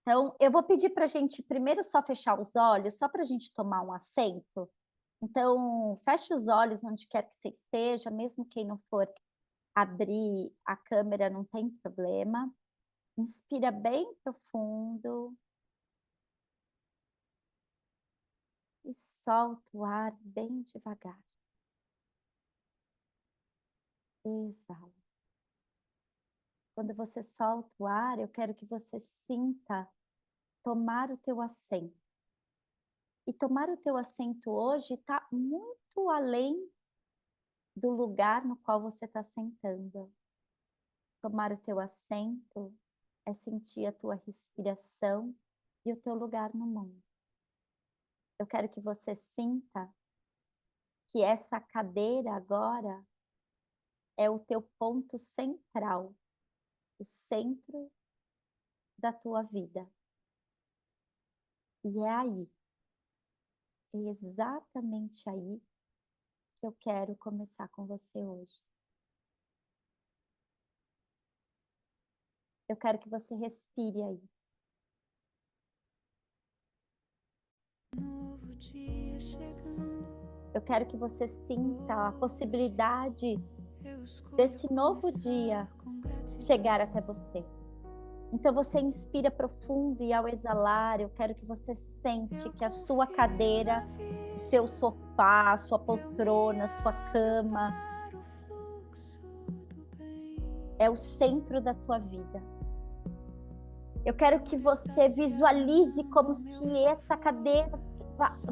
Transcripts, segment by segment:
Então, eu vou pedir para a gente primeiro só fechar os olhos, só para a gente tomar um assento. Então, feche os olhos onde quer que você esteja, mesmo quem não for abrir a câmera, não tem problema. Inspira bem profundo e solta o ar bem devagar. Exala. Quando você solta o ar, eu quero que você sinta tomar o teu assento. E tomar o teu assento hoje está muito além do lugar no qual você está sentando. Tomar o teu assento é sentir a tua respiração e o teu lugar no mundo. Eu quero que você sinta que essa cadeira agora é o teu ponto central, o centro da tua vida. E é aí, é exatamente aí que eu quero começar com você hoje. Eu quero que você respire aí. Novo dia chegando, Eu quero que você sinta a possibilidade eu escolho desse novo dia começar com gratidão. chegar até você. Então você inspira profundo e ao exalar, eu quero que você sente Eu que a sua confio cadeira, na o vida, seu sofá, a sua eu me poltrona, a sua abro cama para o fluxo do bem. é o centro da tua vida. Eu quero que você visualize como se essa cadeira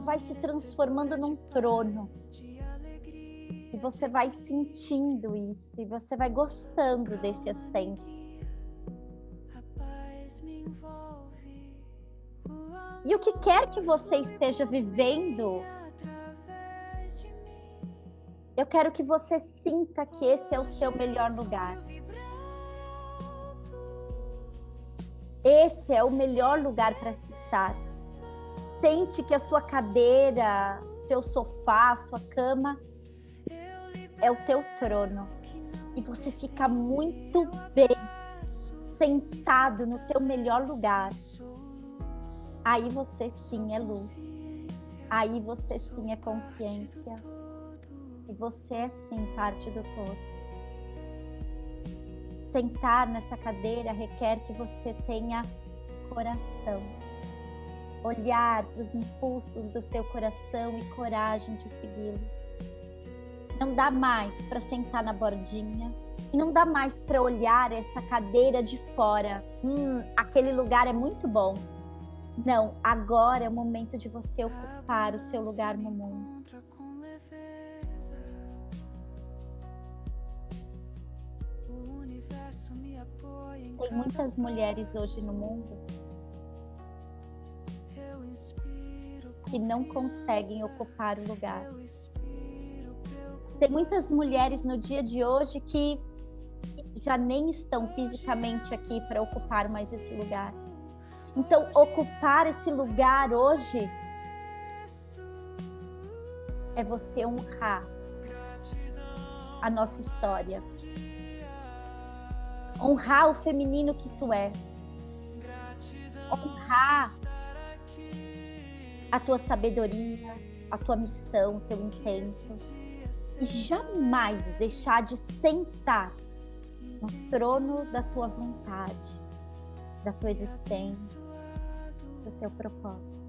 vai se transformando num trono. De alegria, E você vai sentindo isso, e você vai gostando desse assento. a paz me envolve, o E o que quer que amor você flui esteja por mim vivendo, através de mim. eu quero que você sinta que esse é o Hoje seu melhor lugar. escolho vibrar alto. Esse é o melhor lugar para se estar. Sente que a sua cadeira, seu sofá, sua cama é o teu trono. E você fica muito bem sentado no teu melhor lugar. Aí você sim é luz. Aí você sim é consciência. E você é sim parte do todo. Sentar nessa cadeira requer que você tenha coração. Olhar para os impulsos do teu coração e coragem de segui-lo. Não dá mais para sentar na bordinha. E não dá mais para olhar essa cadeira de fora. Aquele lugar é muito bom. Não, agora é o momento de você ocupar o seu lugar no mundo. Tem muitas mulheres hoje no mundo que não conseguem ocupar o lugar. Tem muitas mulheres no dia de hoje que já nem estão fisicamente aqui para ocupar mais esse lugar. Então, ocupar esse lugar hoje é você honrar a nossa história. Honrar o feminino que tu é. Honrar a tua sabedoria, a tua missão, o teu intento. E jamais deixar de sentar no trono da tua vontade, da tua existência, do teu propósito.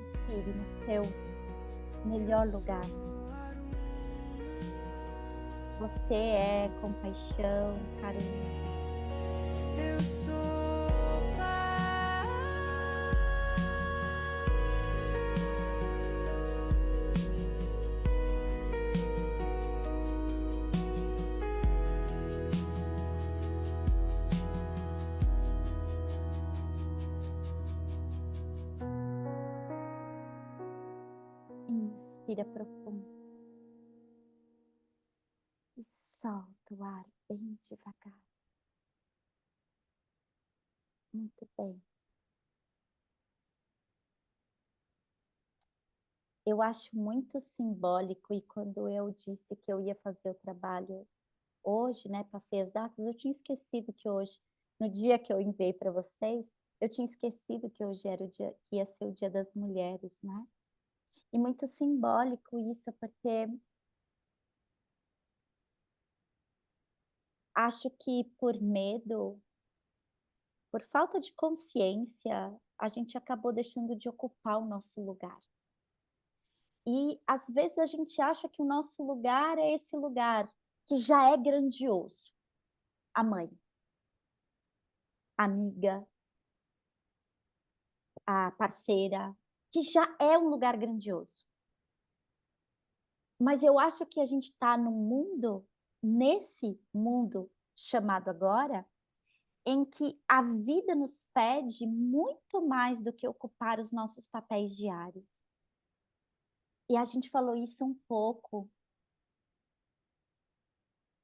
Inspire no seu melhor lugar. Você é compaixão, carinho. Eu sou paz. Inspira profundo. E solta o ar bem devagar. Muito bem. Eu acho muito simbólico, e quando eu disse que eu ia fazer o trabalho hoje, né, passei as datas, eu tinha esquecido que hoje no dia que eu enviei para vocês, eu tinha esquecido que hoje era o dia, que ia ser o Dia das Mulheres, né? E muito simbólico isso, porque acho que por medo, por falta de consciência, a gente acabou deixando de ocupar o nosso lugar. E às vezes a gente acha que o nosso lugar é esse lugar que já é grandioso. A mãe, a amiga, a parceira, que já é um lugar grandioso. Mas eu acho que a gente está num mundo, nesse mundo chamado agora, em que a vida nos pede muito mais do que ocupar os nossos papéis diários. E a gente falou isso um pouco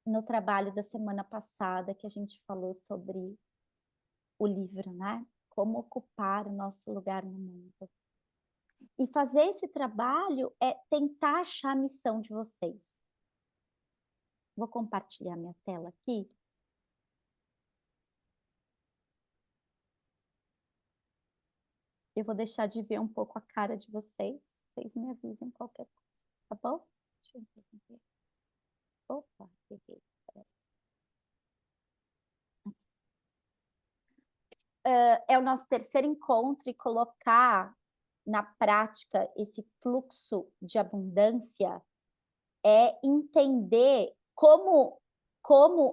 no trabalho da semana passada, que a gente falou sobre o livro, né? Como ocupar o nosso lugar no mundo. E fazer esse trabalho é tentar achar a missão de vocês. Vou compartilhar minha tela aqui. Eu vou deixar de ver um pouco a cara de vocês. Vocês me avisem qualquer coisa, tá bom? Deixa eu ver. Opa, peguei. É o nosso terceiro encontro e colocar na prática esse fluxo de abundância é entender como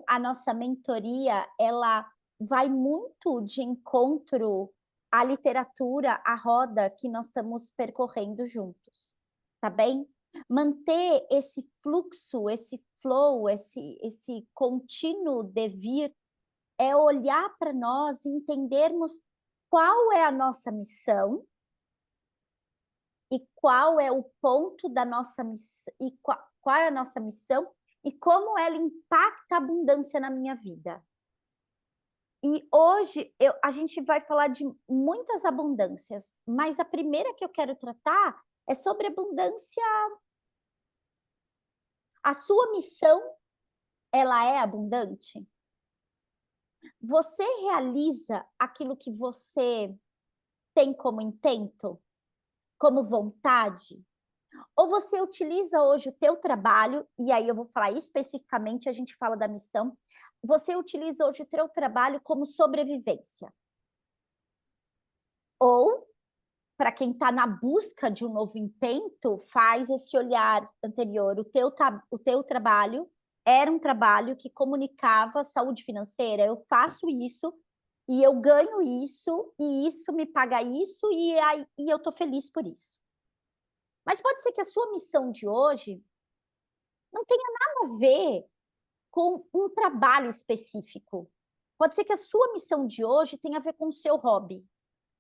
a nossa mentoria ela vai muito de encontro à literatura, à roda que nós estamos percorrendo juntos, tá bem? Manter esse fluxo, esse flow, esse contínuo devir é olhar para nós e entendermos qual é a nossa missão e qual é o ponto da nossa missão e qual é a nossa missão e como ela impacta a abundância na minha vida. E hoje a gente vai falar de muitas abundâncias, mas a primeira que eu quero tratar é sobre abundância. A sua missão, ela é abundante? Você realiza aquilo que você tem como intento? Como vontade? Ou você utiliza hoje o teu trabalho, e aí eu vou falar especificamente, a gente fala da missão, você utiliza hoje o teu trabalho como sobrevivência. Ou, para quem está na busca de um novo intento, faz esse olhar anterior. O teu trabalho era um trabalho que comunicava saúde financeira. Eu faço isso, e eu ganho isso, e isso me paga isso, e eu estou feliz por isso. Mas pode ser que a sua missão de hoje não tenha nada a ver com um trabalho específico. Pode ser que a sua missão de hoje tenha a ver com o seu hobby.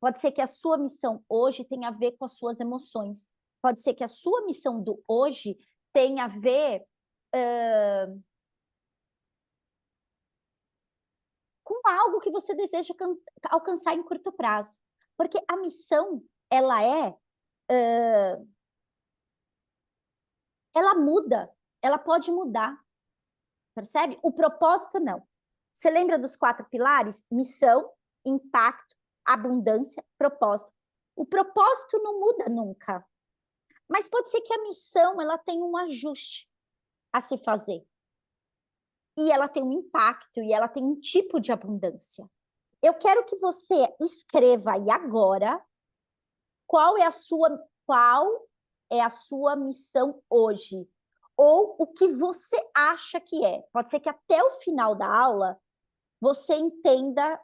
Pode ser que a sua missão hoje tenha a ver com as suas emoções. Pode ser que a sua missão do hoje tenha a ver com algo que você deseja alcançar em curto prazo. Porque a missão, ela muda, ela pode mudar, percebe? O propósito não. Você lembra dos 4 pilares? Missão, impacto, abundância, propósito. O propósito não muda nunca, mas pode ser que a missão ela tenha um ajuste a se fazer. E ela tem um impacto, e ela tem um tipo de abundância. Eu quero que você escreva aí agora qual é a sua missão hoje, ou o que você acha que é. Pode ser que até o final da aula você entenda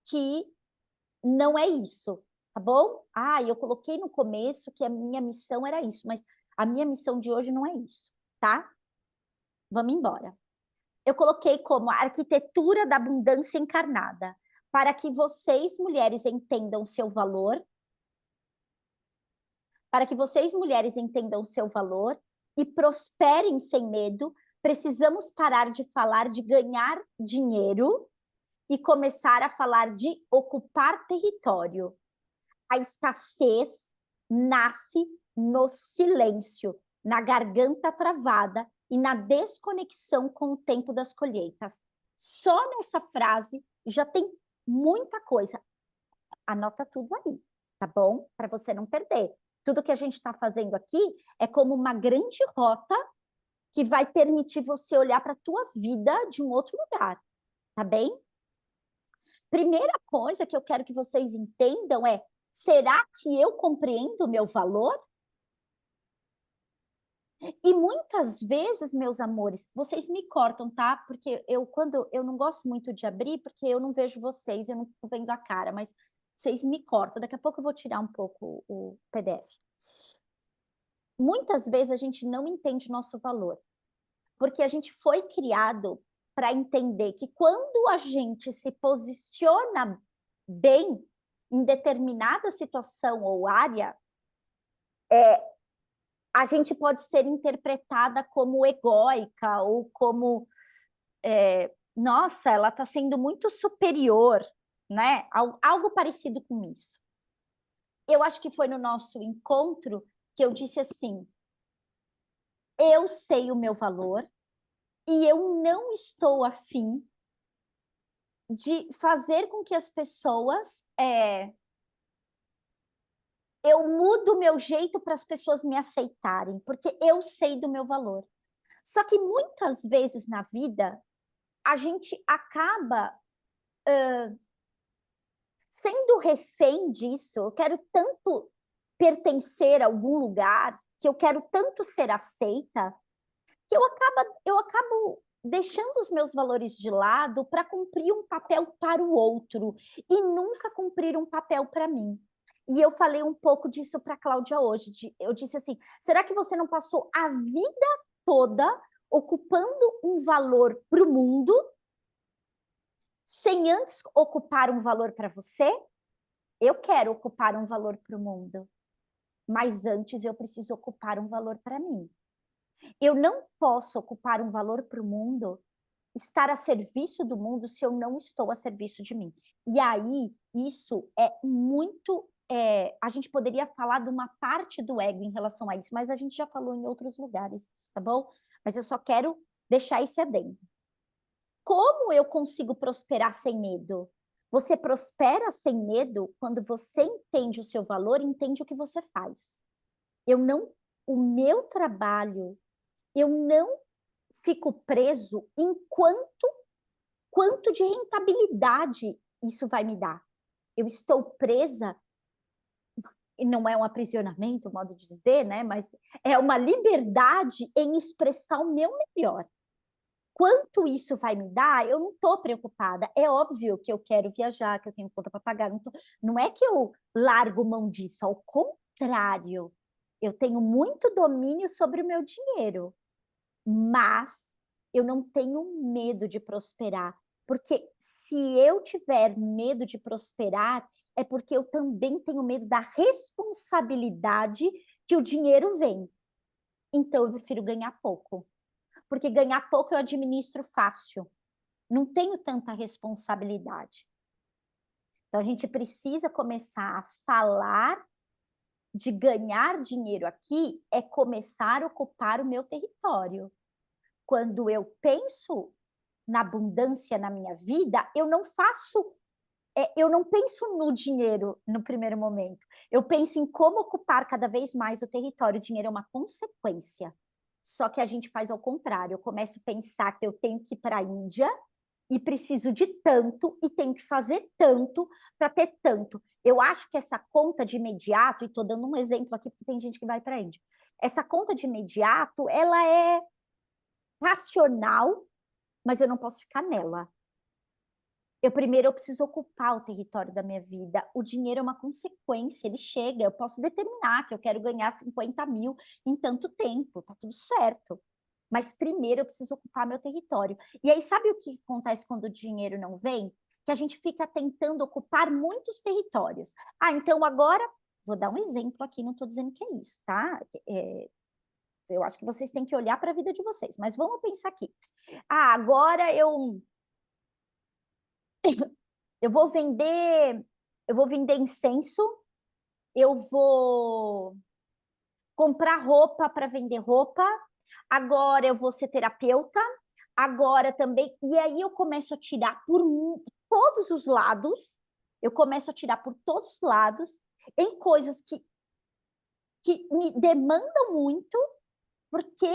que não é isso, tá bom? Eu coloquei no começo que a minha missão era isso, mas a minha missão de hoje não é isso, tá? Vamos embora. Eu coloquei como a arquitetura da abundância encarnada, para que vocês, mulheres, entendam o seu valor, para que vocês, mulheres, entendam o seu valor e prosperem sem medo, precisamos parar de falar de ganhar dinheiro e começar a falar de ocupar território. A escassez nasce no silêncio, na garganta travada e na desconexão com o tempo das colheitas. Só nessa frase já tem muita coisa. Anota tudo aí, tá bom? Para você não perder. Tudo que a gente está fazendo aqui é como uma grande rota que vai permitir você olhar para a tua vida de um outro lugar, tá bem? Primeira coisa que eu quero que vocês entendam é: será que eu compreendo o meu valor? E muitas vezes, meus amores, vocês me cortam, tá? Porque quando eu não gosto muito de abrir, porque eu não vejo vocês, eu não fico vendo a cara, mas vocês me cortam. Daqui a pouco eu vou tirar um pouco o PDF. Muitas vezes a gente não entende nosso valor, porque a gente foi criado para entender que quando a gente se posiciona bem em determinada situação ou área, a gente pode ser interpretada como egóica ou como, nossa, ela está sendo muito superior, né? Algo parecido com isso. Eu acho que foi no nosso encontro que eu disse assim: eu sei o meu valor e eu não estou afim de fazer com que as pessoas eu mudo o meu jeito para as pessoas me aceitarem, porque eu sei do meu valor. Só que muitas vezes na vida a gente acaba sendo refém disso. Eu quero tanto pertencer a algum lugar, que eu quero tanto ser aceita, que eu acabo deixando os meus valores de lado para cumprir um papel para o outro e nunca cumprir um papel para mim. E eu falei um pouco disso para a Cláudia hoje. Eu disse assim: será que você não passou a vida toda ocupando um valor para o mundo sem antes ocupar um valor para você? Eu quero ocupar um valor para o mundo, mas antes eu preciso ocupar um valor para mim. Eu não posso ocupar um valor para o mundo, estar a serviço do mundo, se eu não estou a serviço de mim. E aí, isso é muito... a gente poderia falar de uma parte do ego em relação a isso, mas a gente já falou em outros lugares, tá bom? Mas eu só quero deixar esse adendo. Como eu consigo prosperar sem medo? Você prospera sem medo quando você entende o seu valor e entende o que você faz. O meu trabalho, eu não fico preso quanto de rentabilidade isso vai me dar. Eu estou presa, e não é um aprisionamento, modo de dizer, né? Mas é uma liberdade em expressar o meu melhor. Quanto isso vai me dar, eu não estou preocupada. É óbvio que eu quero viajar, que eu tenho conta para pagar. Não é que eu largo mão disso, ao contrário. Eu tenho muito domínio sobre o meu dinheiro, mas eu não tenho medo de prosperar. Porque se eu tiver medo de prosperar, é porque eu também tenho medo da responsabilidade que o dinheiro vem. Então, eu prefiro ganhar pouco. Porque ganhar pouco eu administro fácil. Não tenho tanta responsabilidade. Então, a gente precisa começar a falar de ganhar dinheiro aqui, é começar a ocupar o meu território. Quando eu penso na abundância na minha vida, eu não penso no dinheiro no primeiro momento. Eu penso em como ocupar cada vez mais o território. O dinheiro é uma consequência. Só que a gente faz ao contrário. Eu começo a pensar que eu tenho que ir para a Índia e preciso de tanto e tenho que fazer tanto para ter tanto. Eu acho que essa conta de imediato, e estou dando um exemplo aqui porque tem gente que vai para a Índia, essa conta de imediato, ela é racional, mas eu não posso ficar nela. Eu preciso ocupar o território da minha vida. O dinheiro é uma consequência, ele chega. Eu posso determinar que eu quero ganhar 50 mil em tanto tempo, tá tudo certo. Mas primeiro eu preciso ocupar meu território. E aí, sabe o que acontece quando o dinheiro não vem? Que a gente fica tentando ocupar muitos territórios. Ah, então agora, vou dar um exemplo aqui, não estou dizendo que é isso, tá? Eu acho que vocês têm que olhar para a vida de vocês, mas vamos pensar aqui. Ah, agora eu vou vender incenso, eu vou comprar roupa para vender roupa, agora eu vou ser terapeuta, agora também, e aí eu começo a tirar por todos os lados, eu começo a tirar por todos os lados, em coisas que me demandam muito, porque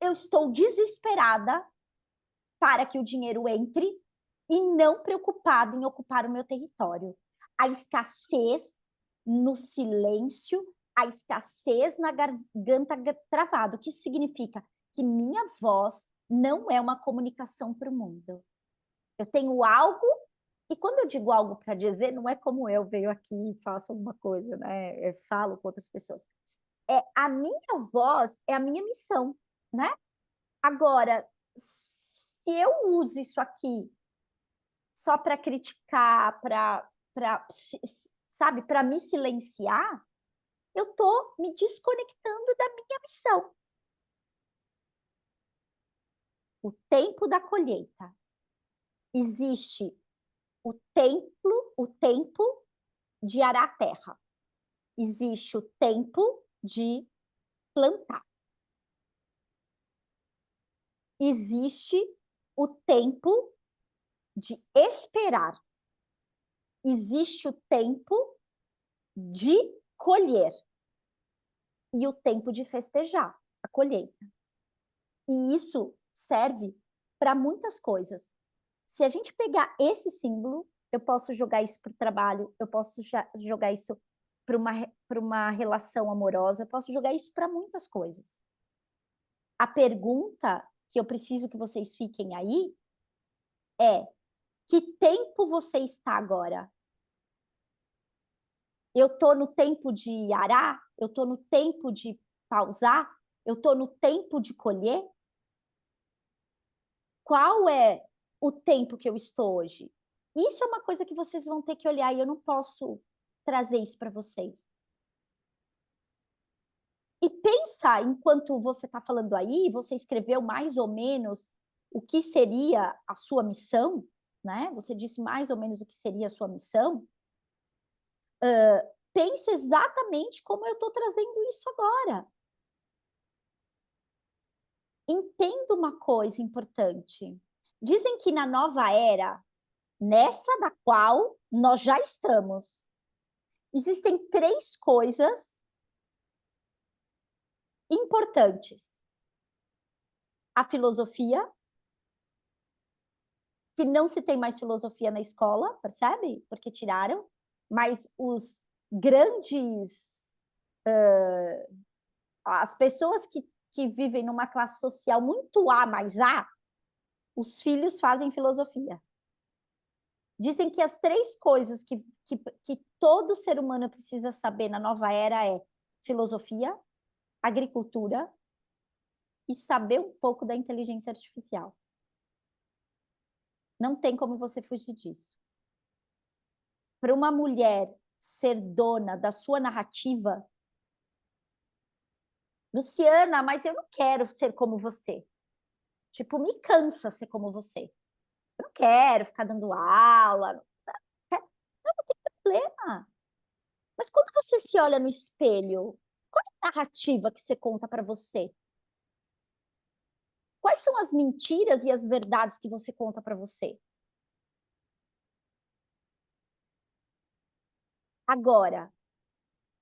eu estou desesperada para que o dinheiro entre e não preocupada em ocupar o meu território. A escassez no silêncio, a escassez na garganta travada. O que isso significa? Que minha voz não é uma comunicação para o mundo. Eu tenho algo, e quando eu digo algo para dizer, não é como eu venho aqui e faço alguma coisa, né? Eu falo com outras pessoas. A minha voz é a minha missão, né? Agora, se eu uso isso aqui só para criticar, sabe, para me silenciar, eu estou me desconectando da minha missão. O tempo da colheita. Existe o tempo de arar a terra. Existe o tempo de plantar. Existe o tempo de esperar. Existe o tempo de colher e o tempo de festejar a colheita. E isso serve para muitas coisas. Se a gente pegar esse símbolo, eu posso jogar isso para o trabalho, eu posso jogar isso para uma relação amorosa, eu posso jogar isso para muitas coisas. A pergunta que eu preciso que vocês fiquem aí é: que tempo você está agora? Eu estou no tempo de arar? Eu estou no tempo de pausar? Eu estou no tempo de colher? Qual é o tempo que eu estou hoje? Isso é uma coisa que vocês vão ter que olhar e eu não posso trazer isso para vocês. E pensa, enquanto você está falando aí, você escreveu mais ou menos o que seria a sua missão, né? Você disse mais ou menos o que seria a sua missão. Pense exatamente como eu estou trazendo isso agora. Entenda uma coisa importante. Dizem que na nova era, nessa da qual nós já estamos, existem 3 coisas importantes. A filosofia, que não se tem mais filosofia na escola, percebe? Porque tiraram, mas os grandes, as pessoas que vivem numa classe social muito A mais A, os filhos fazem filosofia. Dizem que as 3 coisas que todo ser humano precisa saber na nova era é filosofia, agricultura e saber um pouco da inteligência artificial. Não tem como você fugir disso. Para uma mulher ser dona da sua narrativa, Luciana, mas eu não quero ser como você. Tipo, me cansa ser como você. Eu não quero ficar dando aula. Não tem problema. Mas quando você se olha no espelho, qual é a narrativa que você conta para você? Quais são as mentiras e as verdades que você conta para você? Agora,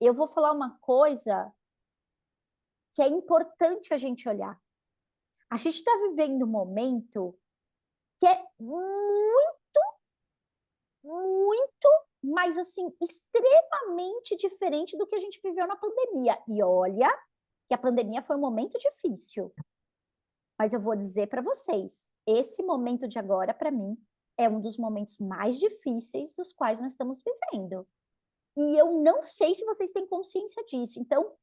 eu vou falar uma coisa que é importante a gente olhar. A gente está vivendo um momento que é muito, mas assim, extremamente diferente do que a gente viveu na pandemia. E olha que a pandemia foi um momento difícil. Mas eu vou dizer para vocês, esse momento de agora, para mim, é um dos momentos mais difíceis dos quais nós estamos vivendo. E eu não sei se vocês têm consciência disso. Então,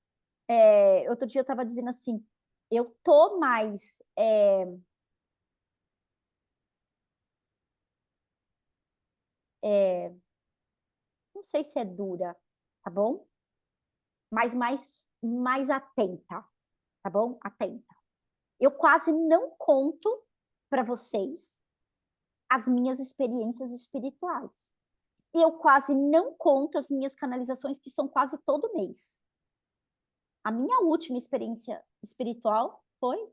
outro dia eu estava dizendo assim, eu tô mais... não sei se é dura, tá bom? Mas mais atenta, tá bom? Atenta. Eu quase não conto para vocês as minhas experiências espirituais. Eu quase não conto as minhas canalizações, que são quase todo mês. A minha última experiência espiritual foi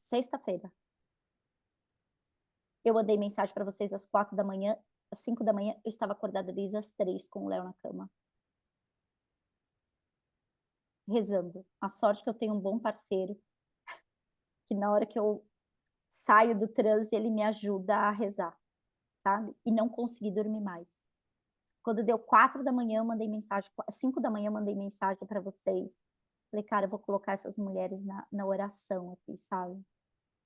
sexta-feira. Eu mandei mensagem para vocês às 4 da manhã, às 5 da manhã, eu estava acordada desde as 3 com o Léo na cama. Rezando. A sorte que eu tenho um bom parceiro, que na hora que eu saio do transe, ele me ajuda a rezar, sabe? E não consegui dormir mais. Quando deu 4 da manhã, eu mandei mensagem, 5 da manhã, eu mandei mensagem para vocês. Falei, cara, eu vou colocar essas mulheres na oração aqui, sabe?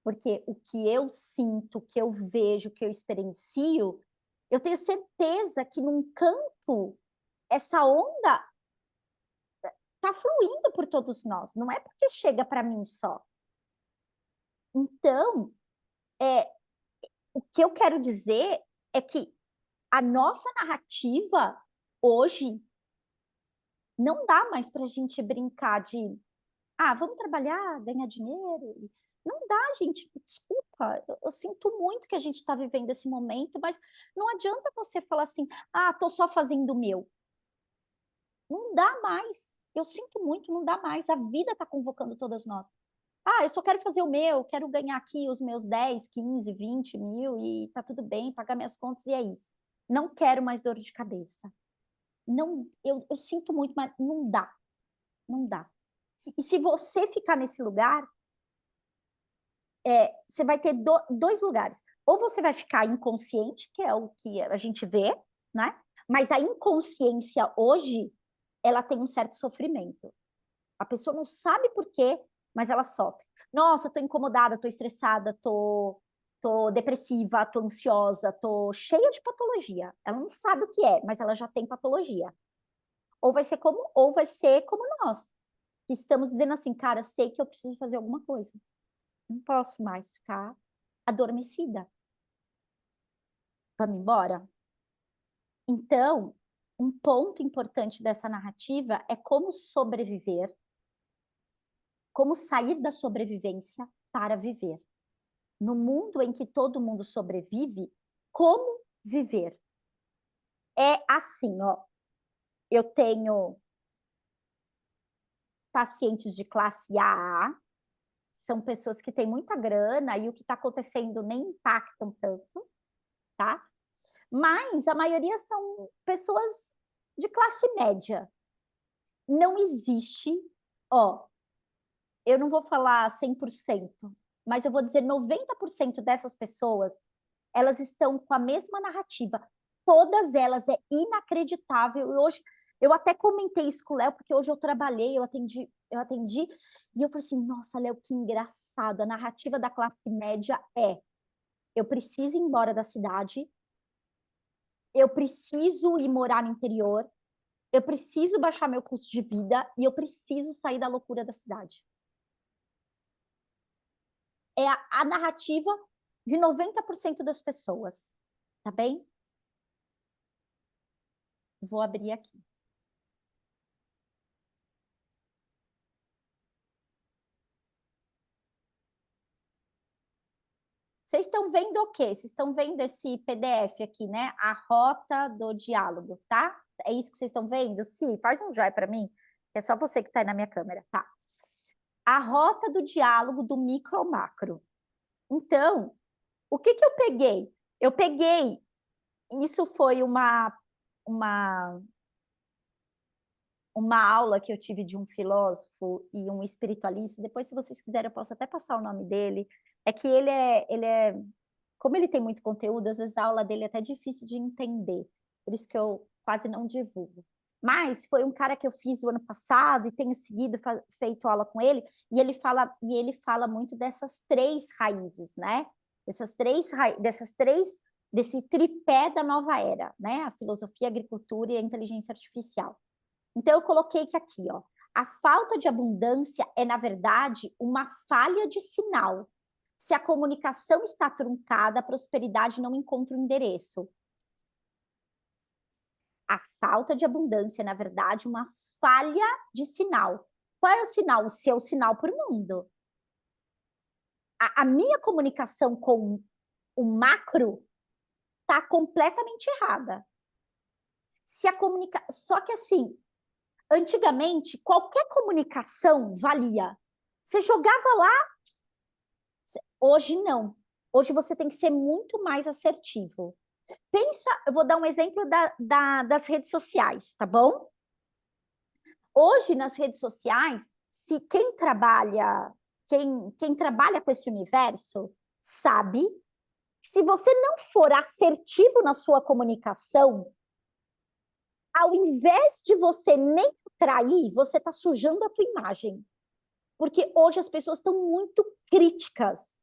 Porque o que eu sinto, o que eu vejo, o que eu experiencio, eu tenho certeza que num campo, essa onda tá fluindo por todos nós, não é porque chega para mim só. Então, o que eu quero dizer é que a nossa narrativa hoje não dá mais para a gente brincar de vamos trabalhar, ganhar dinheiro. Não dá, gente, desculpa, eu sinto muito que a gente está vivendo esse momento, mas não adianta você falar assim, tô só fazendo o meu. Não dá mais, eu sinto muito, não dá mais, a vida está convocando todas nós. Eu só quero fazer o meu, quero ganhar aqui os meus 10, 15, 20 mil e tá tudo bem, pagar minhas contas e é isso. Não quero mais dor de cabeça. Não, eu sinto muito, mas não dá, não dá. E se você ficar nesse lugar, você vai ter dois lugares. Ou você vai ficar inconsciente, que é o que a gente vê, né? Mas a inconsciência hoje, ela tem um certo sofrimento. A pessoa não sabe por quê, mas ela sofre. Nossa, tô incomodada, tô estressada, tô depressiva, tô ansiosa, tô cheia de patologia. Ela não sabe o que é, mas ela já tem patologia. Ou vai ser como nós, que estamos dizendo assim, cara, sei que eu preciso fazer alguma coisa. Não posso mais ficar adormecida. Vamos embora? Então, um ponto importante dessa narrativa é como sobreviver, como sair da sobrevivência para viver. No mundo em que todo mundo sobrevive, como viver? É assim, ó. Eu tenho pacientes de classe A, são pessoas que têm muita grana e o que está acontecendo nem impactam tanto, tá? Mas a maioria são pessoas de classe média. Não existe, eu não vou falar 100%, mas eu vou dizer 90% dessas pessoas, elas estão com a mesma narrativa. Todas elas, é inacreditável. E hoje, eu até comentei isso com o Léo, porque hoje eu trabalhei, eu atendi, e eu falei assim, nossa, Léo, que engraçado. A narrativa da classe média eu preciso ir embora da cidade, eu preciso ir morar no interior, eu preciso baixar meu custo de vida e eu preciso sair da loucura da cidade. É a narrativa de 90% das pessoas, tá bem? Vou abrir aqui. Vocês estão vendo o quê? Vocês estão vendo esse PDF aqui, né? A rota do diálogo, tá? É isso que vocês estão vendo? Sim, faz um joinha para mim, que é só você que está aí na minha câmera, tá? A rota do diálogo do micro ao macro. Então, o que eu peguei? Eu peguei, isso foi uma aula que eu tive de um filósofo e um espiritualista. Depois, se vocês quiserem, eu posso até passar o nome dele. É que como ele tem muito conteúdo, às vezes a aula dele é até difícil de entender. Por isso que eu quase não divulgo. Mas foi um cara que eu fiz o ano passado e tenho seguido, feito aula com ele, e ele fala muito dessas três raízes, né? Desse tripé da nova era, né? A filosofia, a agricultura e a inteligência artificial. Então, eu coloquei que aqui, ó, a falta de abundância é, na verdade, uma falha de sinal. Se a comunicação está truncada, a prosperidade não encontra o endereço. A falta de abundância, na verdade, uma falha de sinal. Qual é o sinal? O seu sinal para o mundo. A minha comunicação com o macro está completamente errada. Só que assim, antigamente, qualquer comunicação valia. Você jogava lá, hoje não. Hoje você tem que ser muito mais assertivo. Pensa, eu vou dar um exemplo das redes sociais, tá bom? Hoje, nas redes sociais, se quem trabalha com esse universo sabe que se você não for assertivo na sua comunicação, ao invés de você nem atrair, você está sujando a tua imagem. Porque hoje as pessoas estão muito críticas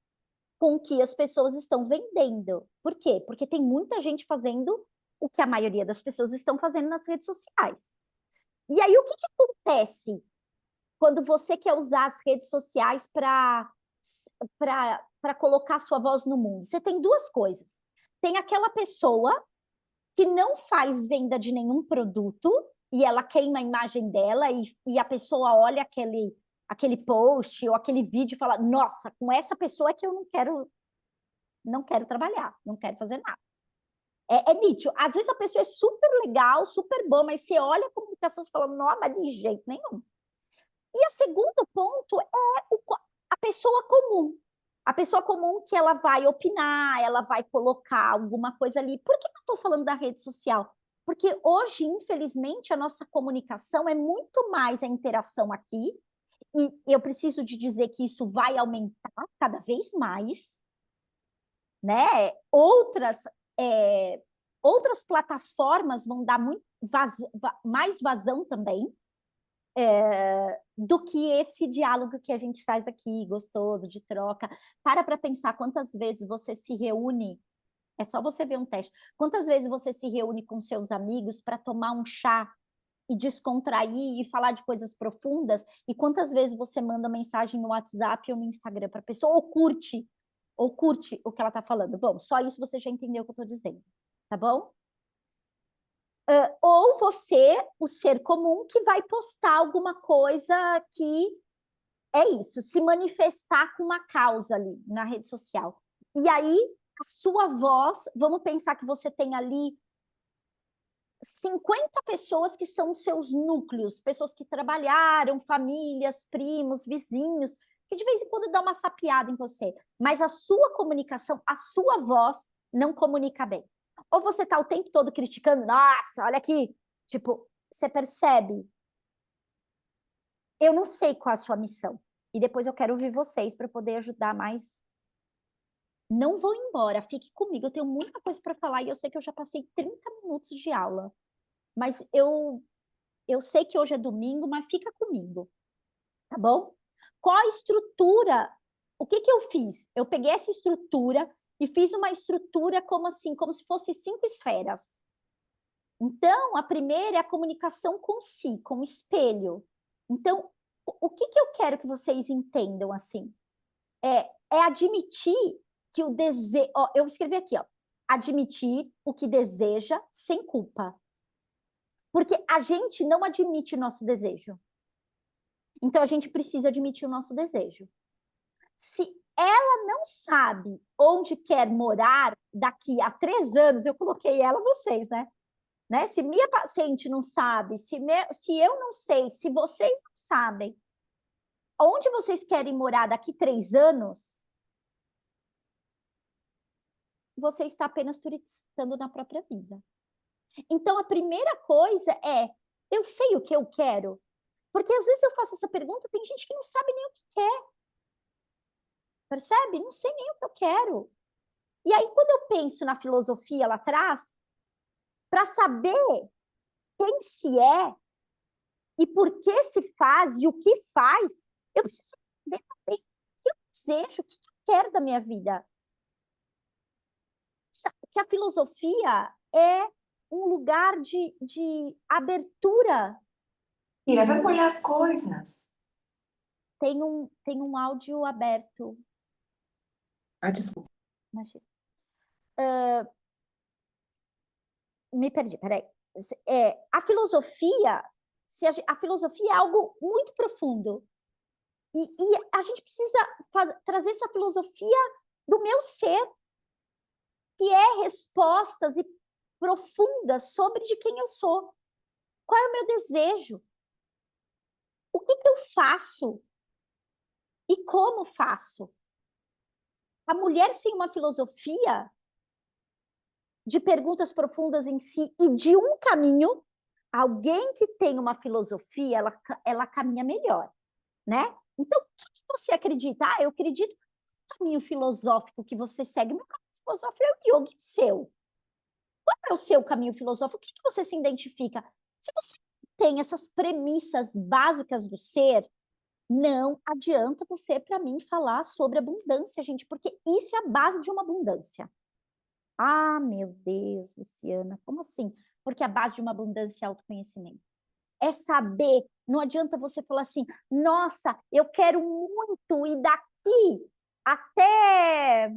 com o que as pessoas estão vendendo. Por quê? Porque tem muita gente fazendo o que a maioria das pessoas estão fazendo nas redes sociais. E aí, o que acontece quando você quer usar as redes sociais para colocar sua voz no mundo? Você tem duas coisas. Tem aquela pessoa que não faz venda de nenhum produto e ela queima a imagem dela e a pessoa olha aquele post ou aquele vídeo e fala, nossa, com essa pessoa é que eu não quero trabalhar, não quero fazer nada. É nítido. Às vezes a pessoa é super legal, super boa, mas você olha a comunicação e fala, não, mas de jeito nenhum. E o segundo ponto é a pessoa comum. A pessoa comum que ela vai opinar, ela vai colocar alguma coisa ali. Por que eu estou falando da rede social? Porque hoje, infelizmente, a nossa comunicação é muito mais a interação aqui, e eu preciso de dizer que isso vai aumentar cada vez mais, né? Outras plataformas vão dar mais vazão também, do que esse diálogo que a gente faz aqui, gostoso, de troca. Para pensar quantas vezes você se reúne, é só você ver um teste, quantas vezes você se reúne com seus amigos para tomar um chá e descontrair e falar de coisas profundas, e quantas vezes você manda mensagem no WhatsApp ou no Instagram para a pessoa, ou curte o que ela está falando. Bom, só isso você já entendeu o que eu estou dizendo, tá bom? Ou você, o ser comum, que vai postar alguma coisa que é isso, se manifestar com uma causa ali na rede social. E aí, a sua voz, vamos pensar que você tem ali 50 pessoas que são seus núcleos, pessoas que trabalharam, famílias, primos, vizinhos, que de vez em quando dá uma sapiada em você, mas a sua comunicação, a sua voz não comunica bem. Ou você está o tempo todo criticando, nossa, olha aqui, tipo, você percebe? Eu não sei qual é a sua missão, e depois eu quero ouvir vocês para poder ajudar mais. Não vou embora, fique comigo, eu tenho muita coisa para falar e eu sei que eu já passei 30 minutos de aula, mas eu sei que hoje é domingo, mas fica comigo, tá bom? Qual a estrutura? O que eu fiz? Eu peguei essa estrutura e fiz uma estrutura como assim, como se fosse 5 esferas. Então, a primeira é a comunicação com si, com o espelho. Então, o que eu quero que vocês entendam assim? É admitir que o desejo... Eu escrevi aqui, ó. Admitir o que deseja sem culpa. Porque a gente não admite o nosso desejo. Então, a gente precisa admitir o nosso desejo. Se ela não sabe onde quer morar daqui a 3 anos, eu coloquei ela, vocês, né? Se minha paciente não sabe, se eu não sei, se vocês não sabem onde vocês querem morar daqui 3 anos, você está apenas turistando na própria vida. Então, a primeira coisa é, eu sei o que eu quero? Porque às vezes eu faço essa pergunta, tem gente que não sabe nem o que quer. Percebe? Não sei nem o que eu quero. E aí, quando eu penso na filosofia lá atrás, para saber quem se é e por que se faz e o que faz, eu preciso saber também o que eu desejo, o que eu quero da minha vida. Que a filosofia é um lugar de abertura. Mira, vai olhar as coisas. Tem um áudio aberto. Ah, desculpa. Imagina. Me perdi, peraí. A filosofia, a filosofia é algo muito profundo. E a gente precisa trazer essa filosofia do meu ser, que é respostas profundas sobre de quem eu sou. Qual é o meu desejo? O que eu faço? E como faço? A mulher sem uma filosofia de perguntas profundas em si e de um caminho, alguém que tem uma filosofia, ela caminha melhor, né? Então, o que você acredita? Ah, eu acredito no caminho filosófico que você segue. Meu caminho filosófico é o yoga, e o seu. Qual é o seu caminho filosófico? O que você se identifica? Se você tem essas premissas básicas do ser, não adianta você, para mim, falar sobre abundância, gente, porque isso é a base de uma abundância. Ah, meu Deus, Luciana, como assim? Porque a base de uma abundância é autoconhecimento. É saber, não adianta você falar assim, nossa, eu quero muito ir daqui até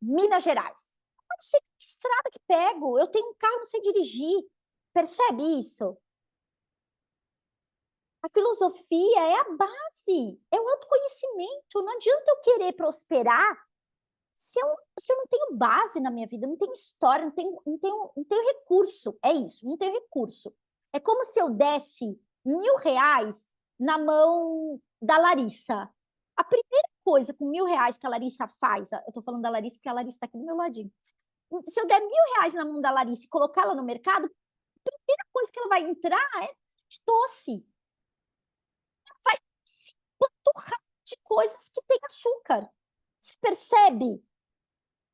Minas Gerais. Eu não sei que estrada que pego, eu tenho um carro, não sei dirigir. Percebe isso? A filosofia é a base, é o autoconhecimento. Não adianta eu querer prosperar se eu não tenho base na minha vida, não tenho história, não tenho recurso. É isso, não tenho recurso. É como se eu desse R$ 1.000 na mão da Larissa. A primeira coisa com R$ 1.000 que a Larissa faz, eu estou falando da Larissa porque a Larissa está aqui do meu ladinho. Se eu der R$ 1.000 na mão da Larissa e colocar ela no mercado, a primeira coisa que ela vai entrar é de doce. Vai se panturrar de coisas que têm açúcar. Você percebe?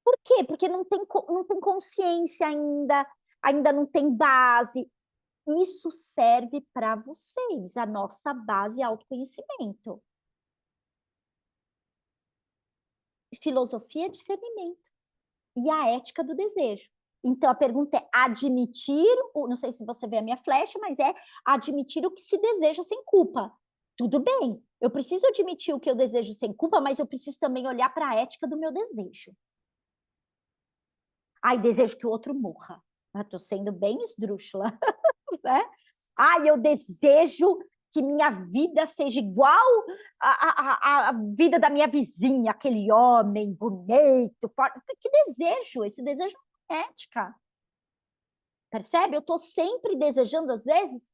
Por quê? Porque não tem consciência ainda não tem base. Isso serve para vocês, a nossa base é autoconhecimento. Filosofia é discernimento. E a ética do desejo. Então, a pergunta é admitir, não sei se você vê a minha flecha, mas é admitir o que se deseja sem culpa. Tudo bem, eu preciso admitir o que eu desejo sem culpa, mas eu preciso também olhar para a ética do meu desejo. Ai, desejo que o outro morra. Estou sendo bem esdrúxula, né? Ai, eu desejo que minha vida seja igual à vida da minha vizinha, aquele homem bonito. Que desejo? Esse desejo não é ética. Percebe? Eu estou sempre desejando, às vezes,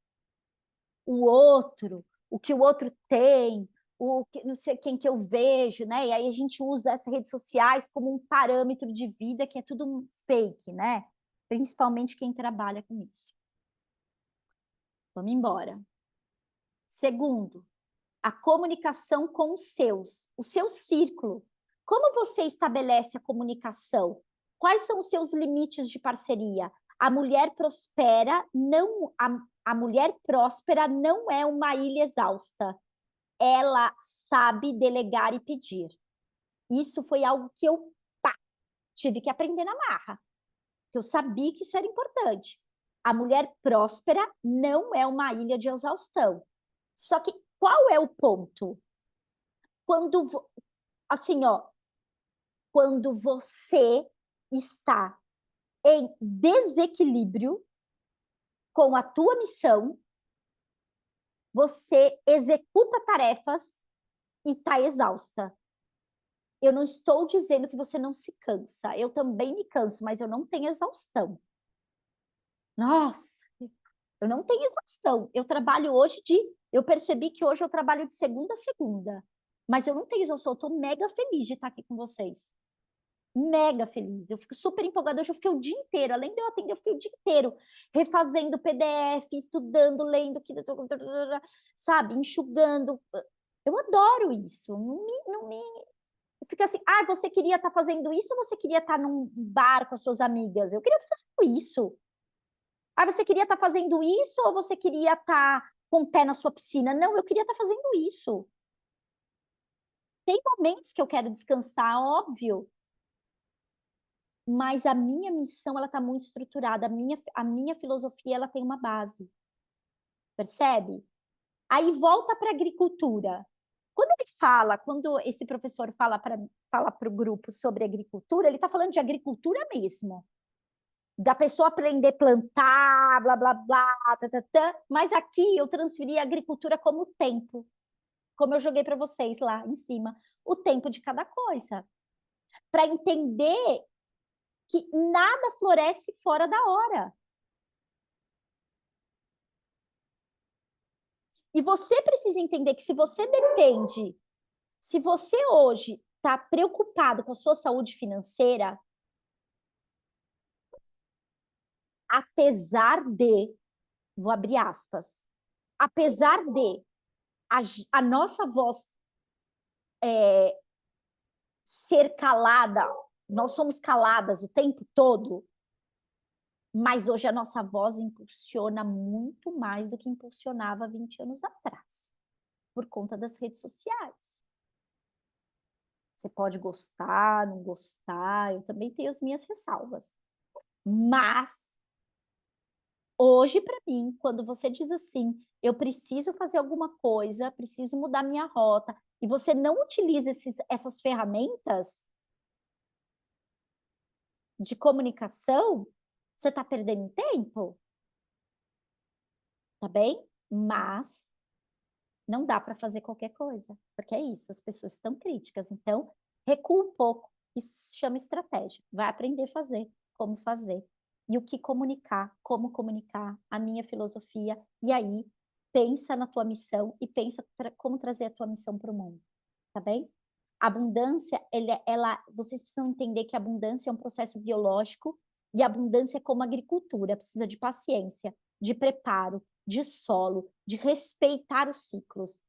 o outro, o que o outro tem, não sei quem que eu vejo, né? E aí a gente usa essas redes sociais como um parâmetro de vida que é tudo fake, né? Principalmente quem trabalha com isso. Vamos embora. Segundo, a comunicação com o seu círculo. Como você estabelece a comunicação? Quais são os seus limites de parceria? A mulher próspera não é uma ilha exausta. Ela sabe delegar e pedir. Isso foi algo que eu tive que aprender na marra. Eu sabia que isso era importante. A mulher próspera não é uma ilha de exaustão. Só que qual é o ponto? Quando você está em desequilíbrio com a tua missão, você executa tarefas e está exausta. Eu não estou dizendo que você não se cansa. Eu também me canso, mas eu não tenho exaustão. Nossa, eu não tenho exaustão. Eu trabalho hoje eu percebi que hoje eu trabalho de segunda a segunda. Mas eu não tenho exaustão. Eu estou mega feliz de estar aqui com vocês. Mega feliz. Eu fico super empolgada. Hoje eu fiquei o dia inteiro. Além de eu atender, eu fiquei o dia inteiro refazendo PDF, estudando, lendo, sabe? Enxugando. Eu adoro isso. Fica assim, você queria estar fazendo isso ou você queria estar num bar com as suas amigas? Eu queria estar fazendo isso. Você queria estar fazendo isso ou você queria estar com o pé na sua piscina? Não, eu queria estar fazendo isso. Tem momentos que eu quero descansar, óbvio. Mas a minha missão, ela está muito estruturada. A minha filosofia, ela tem uma base. Percebe? Aí volta para a agricultura. Quando esse professor fala para o grupo sobre agricultura, ele está falando de agricultura mesmo. Da pessoa aprender a plantar, blá, blá, blá, mas aqui eu transferi a agricultura como tempo, como eu joguei para vocês lá em cima, o tempo de cada coisa, para entender que nada floresce fora da hora. E você precisa entender que se você depende Se você hoje está preocupado com a sua saúde financeira, apesar de, vou abrir aspas, apesar de a nossa voz ser calada, nós somos caladas o tempo todo, mas hoje a nossa voz impulsiona muito mais do que impulsionava 20 anos atrás, por conta das redes sociais. Você pode gostar, não gostar, eu também tenho as minhas ressalvas. Mas, hoje, para mim, quando você diz assim, eu preciso fazer alguma coisa, preciso mudar minha rota, e você não utiliza essas ferramentas de comunicação, você está perdendo tempo. Tá bem? Mas não dá para fazer qualquer coisa, porque é isso, as pessoas estão críticas. Então, recua um pouco. Isso se chama estratégia. Vai aprender a fazer, como fazer. E o que comunicar, como comunicar, a minha filosofia. E aí, pensa na tua missão e pensa como trazer a tua missão para o mundo. Tá bem? A abundância, vocês precisam entender que a abundância é um processo biológico e a abundância é como a agricultura, precisa de paciência, de preparo, de solo, de respeitar os ciclos.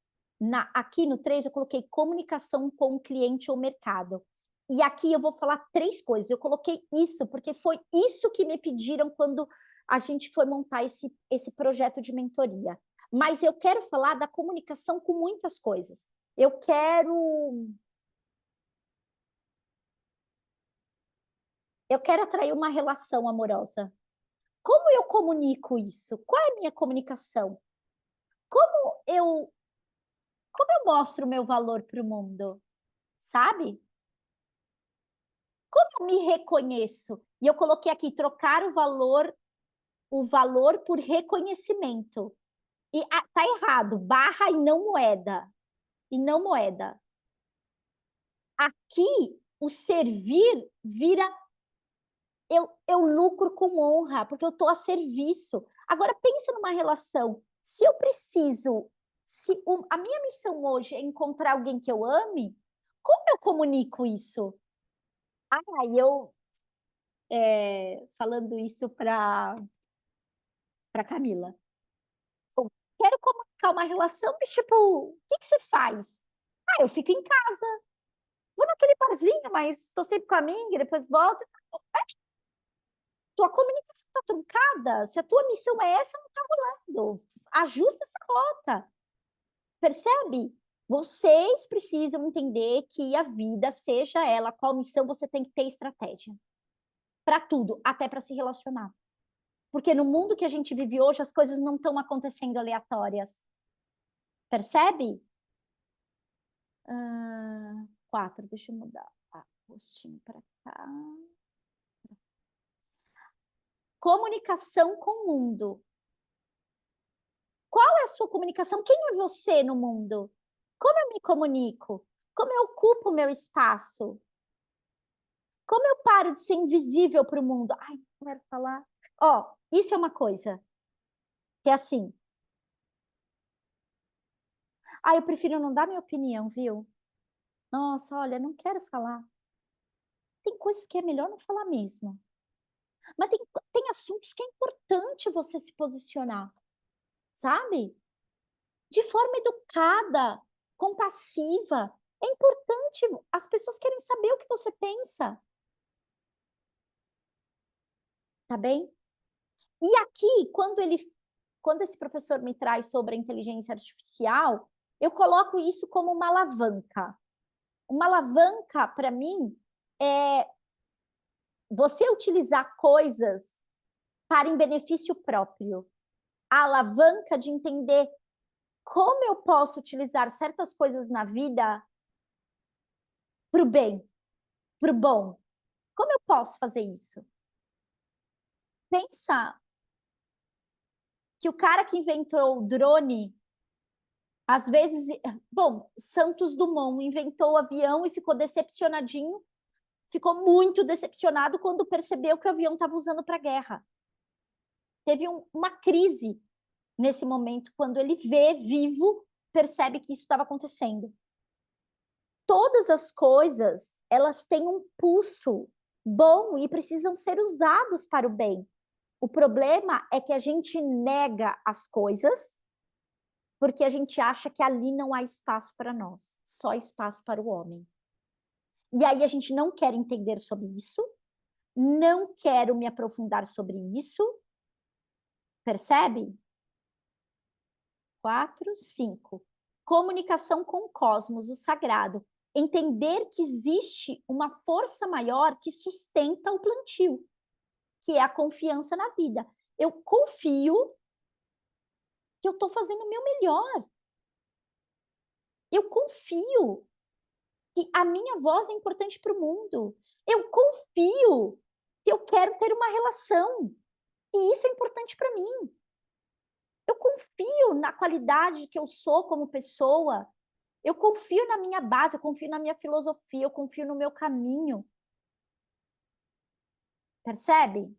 Aqui no 3 eu coloquei comunicação com o cliente ou mercado. E aqui eu vou falar 3 coisas. Eu coloquei isso porque foi isso que me pediram quando a gente foi montar esse projeto de mentoria. Mas eu quero falar da comunicação com muitas coisas. Eu quero atrair uma relação amorosa. Como eu comunico isso? Qual é a minha comunicação? Como eu mostro o meu valor para o mundo? Sabe? Como eu me reconheço? E eu coloquei aqui, trocar o valor por reconhecimento. E tá errado, barra e não moeda. E não moeda. Aqui, o servir vira eu lucro com honra, porque eu estou a serviço. Agora, pensa numa relação. Se eu preciso, a minha missão hoje é encontrar alguém que eu ame, como eu comunico isso? Eu falando isso para Camila. Eu quero comunicar uma relação, mas tipo, o que você faz? Eu fico em casa. Vou naquele barzinho, mas estou sempre com a amiga, depois volto. Tua comunicação está truncada. Se a tua missão é essa, não está rolando. Ajusta essa rota. Percebe? Vocês precisam entender que a vida, seja ela qual missão, você tem que ter estratégia. Para tudo, até para se relacionar. Porque no mundo que a gente vive hoje, as coisas não estão acontecendo aleatórias. Percebe? 4, deixa eu mudar. Postinho para cá. Comunicação com o mundo. Qual é a sua comunicação? Quem é você no mundo? Como eu me comunico? Como eu ocupo o meu espaço? Como eu paro de ser invisível para o mundo? Ai, não quero falar. Isso é uma coisa. Que é assim. Eu prefiro não dar minha opinião, viu? Nossa, olha, não quero falar. Tem coisas que é melhor não falar mesmo. Mas tem assuntos que é importante você se posicionar. Sabe? De forma educada, compassiva. É importante, as pessoas querem saber o que você pensa. Tá bem? E aqui, quando esse professor me traz sobre a inteligência artificial, eu coloco isso como uma alavanca. Uma alavanca, para mim, é você utilizar coisas para em benefício próprio. A alavanca de entender como eu posso utilizar certas coisas na vida para o bem, para o bom. Como eu posso fazer isso? Pensa que o cara que inventou o drone, às vezes, Santos Dumont inventou o avião e ficou decepcionadinho, ficou muito decepcionado quando percebeu que o avião estava usando para guerra. Teve uma crise nesse momento, quando ele vê vivo, percebe que isso estava acontecendo. todas as coisas, elas têm um pulso bom e precisam ser usados para o bem. O problema é que a gente nega as coisas porque a gente acha que ali não há espaço para nós, só espaço para o homem. E aí a gente não quer entender sobre isso, não quero me aprofundar sobre isso, percebe? 4, 5. Comunicação com o cosmos, o sagrado. Entender que existe uma força maior que sustenta o plantio, que é a confiança na vida. Eu confio que eu estou fazendo o meu melhor. Eu confio que a minha voz é importante para o mundo. Eu confio que eu quero ter uma relação. E isso é importante para mim. Eu confio na qualidade que eu sou como pessoa. Eu confio na minha base, eu confio na minha filosofia, eu confio no meu caminho. Percebe?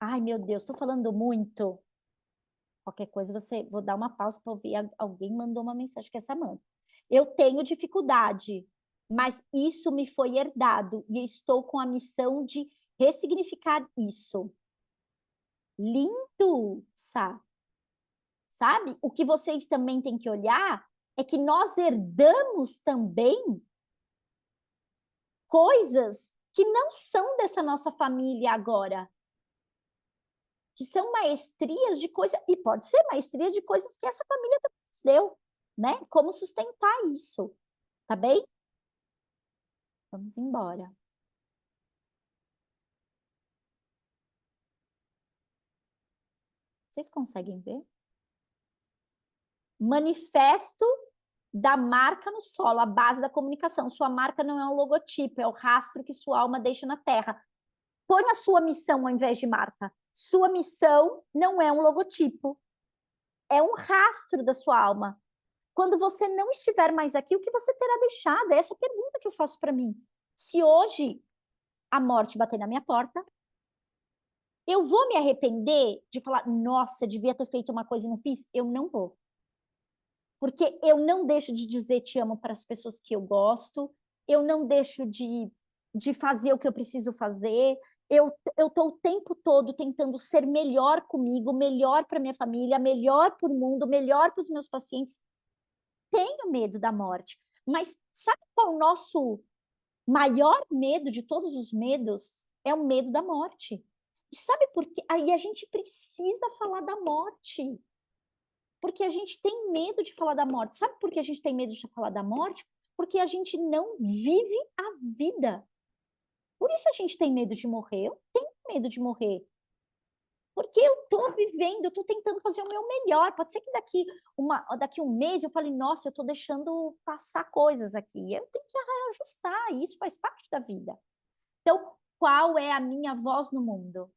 Ai, meu Deus, estou falando muito. Qualquer coisa, vou dar uma pausa para ouvir. Alguém mandou uma mensagem que é Samanta. Eu tenho dificuldade, mas isso me foi herdado e estou com a missão de ressignificar isso. Lindo, sabe? O que vocês também têm que olhar é que nós herdamos também coisas que não são dessa nossa família agora. Que são maestrias de coisas, e pode ser maestria de coisas que essa família deu, né? Como sustentar isso, tá bem? Vamos embora. Vocês conseguem ver? Manifesto da marca no solo, a base da comunicação. Sua marca não é um logotipo, é o rastro que sua alma deixa na terra. Põe a sua missão ao invés de marca. Sua missão não é um logotipo, é um rastro da sua alma. Quando você não estiver mais aqui, o que você terá deixado? É essa pergunta que eu faço para mim. Se hoje a morte bater na minha porta, eu vou me arrepender de falar, nossa, devia ter feito uma coisa e não fiz? Eu não vou. Porque eu não deixo de dizer te amo para as pessoas que eu gosto, eu não deixo de fazer o que eu preciso fazer, eu estou o tempo todo tentando ser melhor comigo, melhor para minha família, melhor para o mundo, melhor para os meus pacientes. Tenho medo da morte, mas sabe qual é o nosso maior medo de todos os medos? É o medo da morte. E sabe por quê? Aí a gente precisa falar da morte. Porque a gente tem medo de falar da morte. Sabe por que a gente tem medo de falar da morte? Porque a gente não vive a vida. Por isso a gente tem medo de morrer. Eu tenho medo de morrer. Porque eu estou vivendo, eu estou tentando fazer o meu melhor. Pode ser que daqui um mês eu fale, nossa, eu estou deixando passar coisas aqui. Eu tenho que ajustar, e isso faz parte da vida. Então, qual é a minha voz no mundo?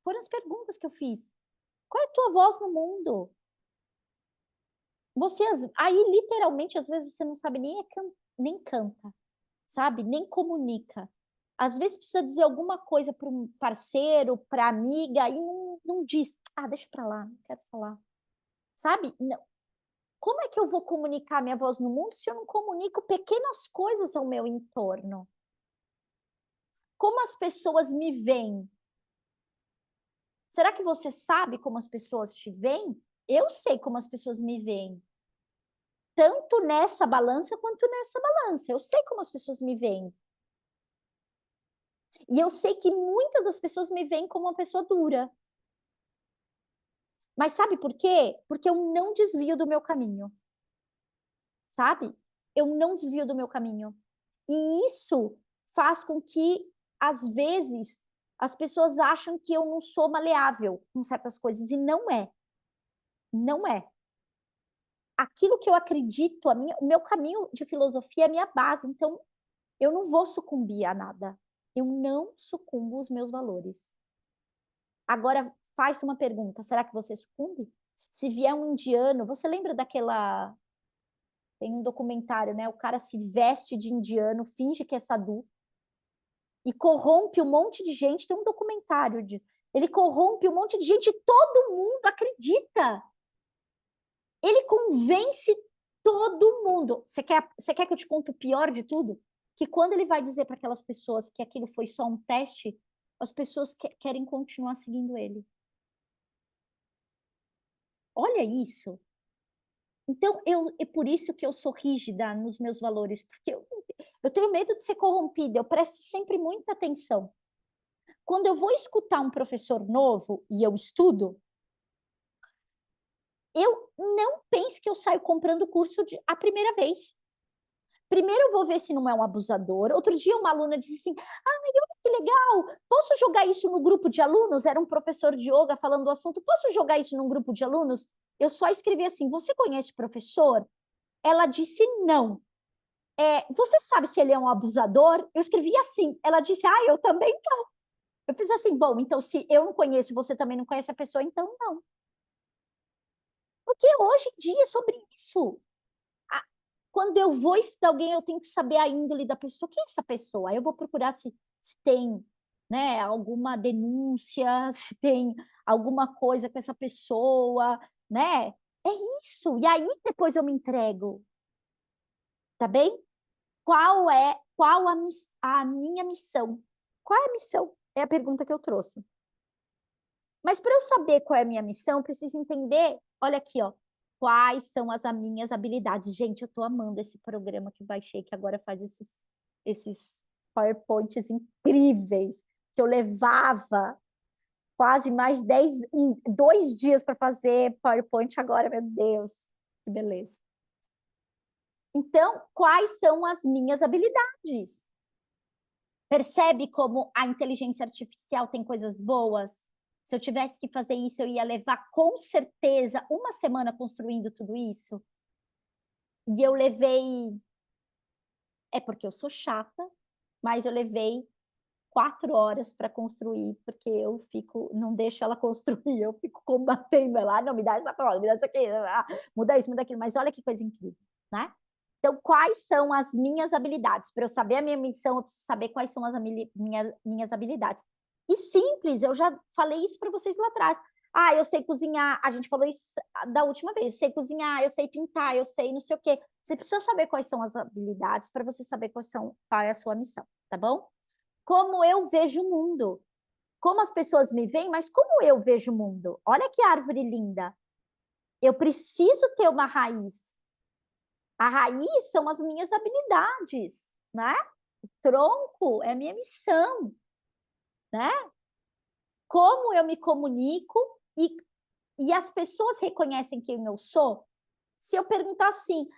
Foram as perguntas que eu fiz. Qual é a tua voz no mundo? Você, aí, literalmente, às vezes você não sabe nem canta, sabe? Nem comunica. Às vezes precisa dizer alguma coisa para um parceiro, para amiga, e não diz. Ah, deixa para lá, não quero falar. Sabe? Não. Como é que eu vou comunicar minha voz no mundo se eu não comunico pequenas coisas ao meu entorno? Como as pessoas me veem? Será que você sabe como as pessoas te veem? Eu sei como as pessoas me veem. Tanto nessa balança quanto nessa balança. Eu sei como as pessoas me veem. E eu sei que muitas das pessoas me veem como uma pessoa dura. Mas sabe por quê? Porque eu não desvio do meu caminho. Sabe? Eu não desvio do meu caminho. E isso faz com que, às vezes, as pessoas acham que eu não sou maleável com certas coisas. E não é. Não é. Aquilo que eu acredito, o meu caminho de filosofia é a minha base. Então, eu não vou sucumbir a nada. Eu não sucumbo aos meus valores. Agora, faz uma pergunta. Será que você sucumbe? Se vier um indiano, você lembra daquela... Tem um documentário, né? O cara se veste de indiano, finge que é sadhu e corrompe um monte de gente. Tem um documentário disso. Ele corrompe um monte de gente e todo mundo acredita. Ele convence Todo mundo. Você quer que eu te conte o pior de tudo? Que quando ele vai dizer para aquelas pessoas que aquilo foi só um teste, as pessoas querem continuar seguindo ele. Olha isso. Então, é por isso que eu sou rígida nos meus valores, porque eu tenho medo de ser corrompida, eu presto sempre muita atenção. Quando eu vou escutar um professor novo e eu estudo, eu não pense que eu saio comprando o curso a primeira vez. Primeiro eu vou ver se não é um abusador. Outro dia uma aluna disse assim, olha que legal, posso jogar isso no grupo de alunos? Era um professor de yoga falando do assunto, posso jogar isso num grupo de alunos? Eu só escrevi assim, você conhece o professor? Ela disse não. Você sabe se ele é um abusador? Eu escrevi assim, ela disse, eu também não. Eu fiz assim, bom, então se eu não conheço e você também não conhece a pessoa, então não. Porque hoje em dia é sobre isso. Quando eu vou estudar alguém, eu tenho que saber a índole da pessoa. Quem é essa pessoa? Aí eu vou procurar se tem, né, alguma denúncia, se tem alguma coisa com essa pessoa, né? É isso. E aí depois eu me entrego. Tá bem? Qual a minha missão? Qual é a missão? É a pergunta que eu trouxe. Mas para eu saber qual é a minha missão, eu preciso entender, olha aqui, ó, quais são as minhas habilidades. Gente, eu estou amando esse programa que baixei, que agora faz esses PowerPoints incríveis, que eu levava quase mais 2 dias para fazer PowerPoint agora, meu Deus, que beleza. Então, quais são as minhas habilidades? Percebe como a inteligência artificial tem coisas boas? Se eu tivesse que fazer isso, eu ia levar com certeza uma semana construindo tudo isso. E eu levei. É porque eu sou chata, mas eu levei 4 horas para construir, porque eu não deixo ela construir, eu fico combatendo ela. Não, me dá essa prova, me dá isso aqui, muda isso, muda aquilo. Mas olha que coisa incrível, né? Então, quais são as minhas habilidades? Para eu saber a minha missão, eu preciso saber quais são as minhas habilidades. E simples, eu já falei isso para vocês lá atrás. Eu sei cozinhar, a gente falou isso da última vez, sei cozinhar, eu sei pintar, eu sei não sei o quê. Você precisa saber quais são as habilidades para você saber qual é a sua missão, tá bom? Como eu vejo o mundo. Como as pessoas me veem, mas como eu vejo o mundo. Olha que árvore linda. Eu preciso ter uma raiz. A raiz são as minhas habilidades, né? O tronco é a minha missão, né? Como eu me comunico e as pessoas reconhecem quem eu sou. Se eu perguntar assim,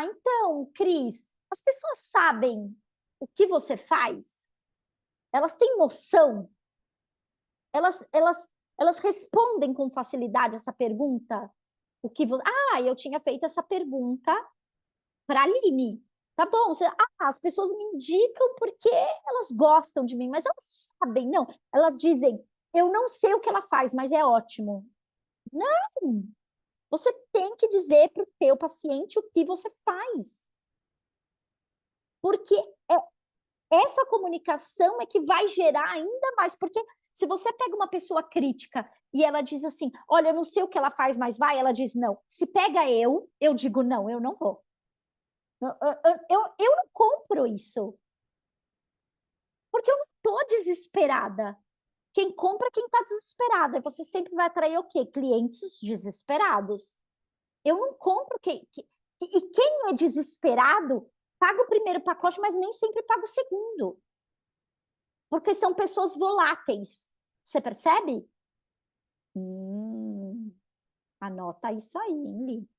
então, Cris, as pessoas sabem o que você faz? Elas têm noção? Elas respondem com facilidade essa pergunta? Eu tinha feito essa pergunta para a Aline. Tá bom, as pessoas me indicam porque elas gostam de mim, mas elas sabem, não. Elas dizem, eu não sei o que ela faz, mas é ótimo. Não! Você tem que dizer para o teu paciente o que você faz. Porque essa comunicação é que vai gerar ainda mais. Porque se você pega uma pessoa crítica e ela diz assim, olha, eu não sei o que ela faz, mas vai, ela diz não. Se pega eu digo não, eu não vou. Eu não compro isso. Porque eu não estou desesperada. Quem compra é quem está desesperado. E você sempre vai atrair o quê? Clientes desesperados. Eu não compro. E quem é desesperado paga o primeiro pacote, mas nem sempre paga o segundo. Porque são pessoas voláteis. Você percebe? Anota isso aí, hein, Li?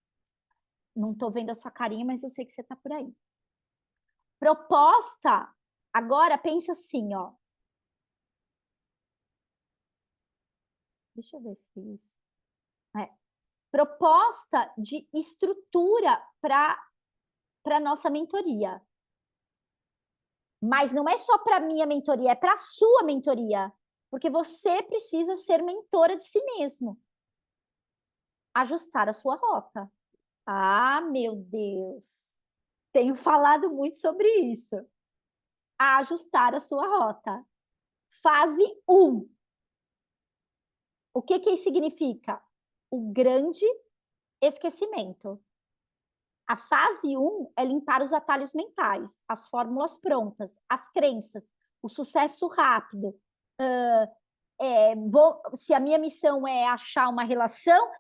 Não estou vendo a sua carinha, mas eu sei que você está por aí. Proposta. Agora pensa assim, ó. Deixa eu ver se é isso. Proposta de estrutura para a nossa mentoria. Mas não é só para a minha mentoria, é para a sua mentoria. Porque você precisa ser mentora de si mesmo. Ajustar a sua rota. Meu Deus. Tenho falado muito sobre isso. Ajustar a sua rota. Fase 1. O que isso significa? O grande esquecimento. A fase 1 é limpar os atalhos mentais, as fórmulas prontas, as crenças, o sucesso rápido. Se a minha missão é achar uma relação,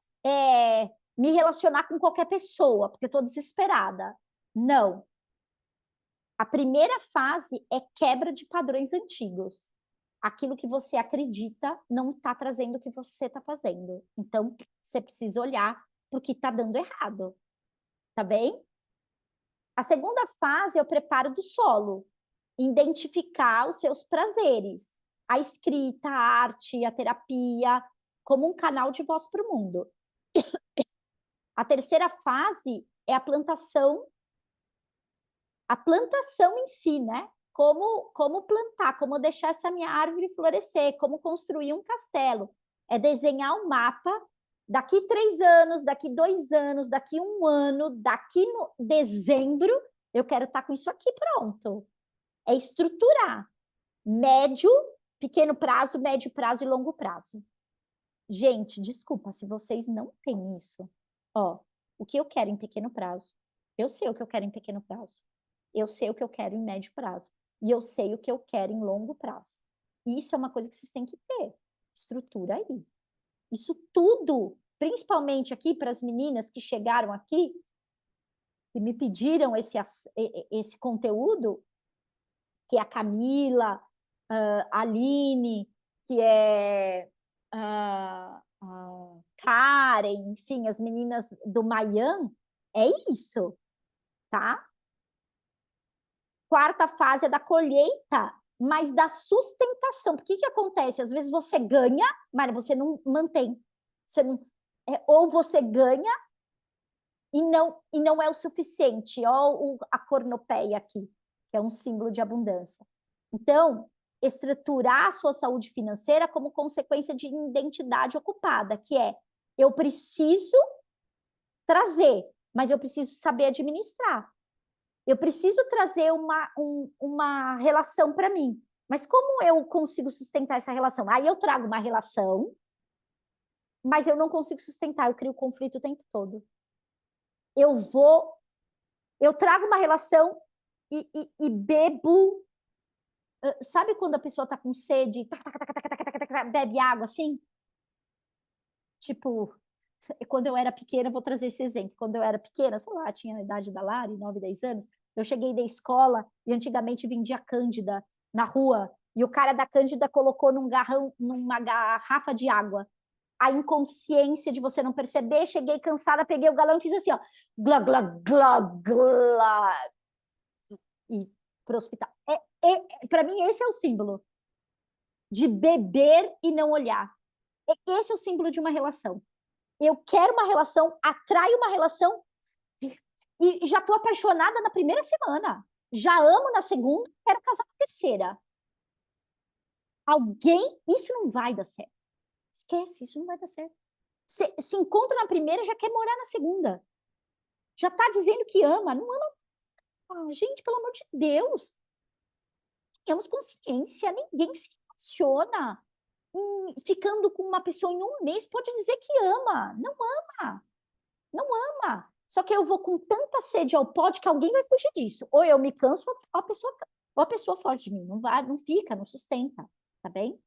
me relacionar com qualquer pessoa, porque eu estou desesperada. Não. A primeira fase é quebra de padrões antigos. Aquilo que você acredita não está trazendo o que você está fazendo. Então, você precisa olhar para o que está dando errado. Tá bem? A segunda fase é o preparo do solo. Identificar os seus prazeres. A escrita, a arte, a terapia, como um canal de voz para o mundo. A terceira fase é a plantação em si, né? Como plantar, como deixar essa minha árvore florescer, como construir um castelo. É desenhar um mapa, daqui 3 anos, daqui 2 anos, daqui 1 ano, daqui no dezembro, eu quero estar com isso aqui pronto. É estruturar. Médio, pequeno prazo, médio prazo e longo prazo. Gente, desculpa, se vocês não têm isso, ó, o que eu quero em pequeno prazo, eu sei o que eu quero em pequeno prazo. Eu sei o que eu quero em médio prazo. E eu sei o que eu quero em longo prazo. Isso é uma coisa que vocês têm que ter. Estrutura aí. Isso tudo, principalmente aqui para as meninas que chegaram aqui, que me pediram esse conteúdo, que é a Camila, a Aline, que é a Karen, enfim, as meninas do Mayan, é isso, tá? Quarta fase é da colheita, mas da sustentação. Porque o que acontece? Às vezes você ganha, mas você não mantém. Você não, ou você ganha e não é o suficiente. Ó, a cornopeia aqui, que é um símbolo de abundância. Então, estruturar a sua saúde financeira como consequência de identidade ocupada, que é, eu preciso trazer, mas eu preciso saber administrar. Eu preciso trazer uma relação para mim. Mas como eu consigo sustentar essa relação? Aí eu trago uma relação, mas eu não consigo sustentar, eu crio conflito o tempo todo. Eu trago uma relação e bebo. Sabe quando a pessoa está com sede, bebe água assim? Tipo, quando eu era pequena, vou trazer esse exemplo. Quando eu era pequena, sei lá, tinha a idade da Lari, 9, 10 anos, eu cheguei da escola e antigamente vendia Cândida na rua, e o cara da Cândida colocou numa garrafa de água. A inconsciência de você não perceber, cheguei cansada, peguei o galão e fiz assim, ó, glá, glá, glá, glá, e pro hospital. Para mim, esse é o símbolo de beber e não olhar. Esse é o símbolo de uma relação. Eu quero uma relação, atraio uma relação e já estou apaixonada na primeira semana. Já amo na segunda, quero casar na terceira. Isso não vai dar certo. Esquece, isso não vai dar certo. Se encontra na primeira, já quer morar na segunda. Já está dizendo que ama, não ama. Ah, gente, pelo amor de Deus. Tenhamos consciência, ninguém se relaciona. Ficando com uma pessoa em 1 mês, pode dizer que ama. Não ama. Não ama. Só que eu vou com tanta sede ao pote que alguém vai fugir disso. Ou eu me canso, ou a pessoa foge de mim. Não vai, não fica, não sustenta. Tá bem?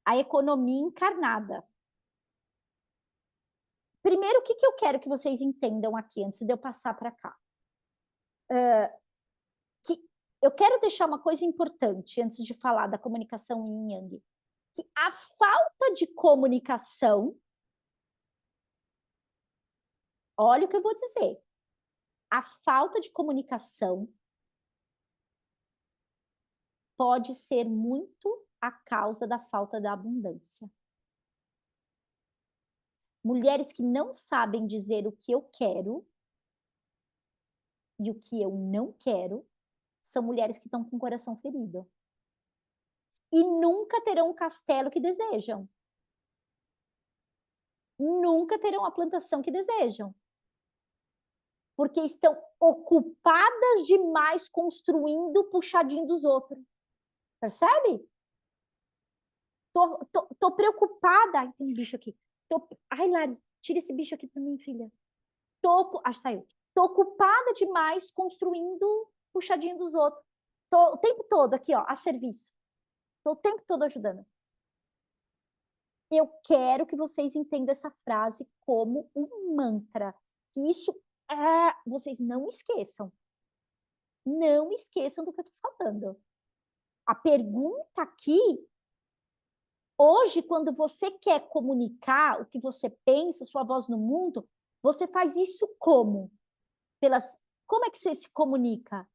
A economia encarnada. Primeiro, o que eu quero que vocês entendam aqui, antes de eu passar para cá? Que eu quero deixar uma coisa importante, antes de falar da comunicação yin e yang. Que a falta de comunicação, olha o que eu vou dizer, a falta de comunicação pode ser muito a causa da falta da abundância. Mulheres que não sabem dizer o que eu quero e o que eu não quero, são mulheres que estão com o coração ferido. E nunca terão o castelo que desejam. Nunca terão a plantação que desejam. Porque estão ocupadas demais construindo o puxadinho dos outros. Percebe? Tô preocupada. Ai, tem um bicho aqui. Ai, Lari, tira esse bicho aqui para mim, filha. Saiu. Tô ocupada demais construindo puxadinho dos outros. Tô o tempo todo aqui, ó, a serviço. Tô o tempo todo ajudando. Eu quero que vocês entendam essa frase como um mantra. Que isso, vocês não esqueçam. Não esqueçam do que eu tô falando. A pergunta aqui, hoje, quando você quer comunicar o que você pensa, sua voz no mundo, você faz isso como? Como é que você se comunica?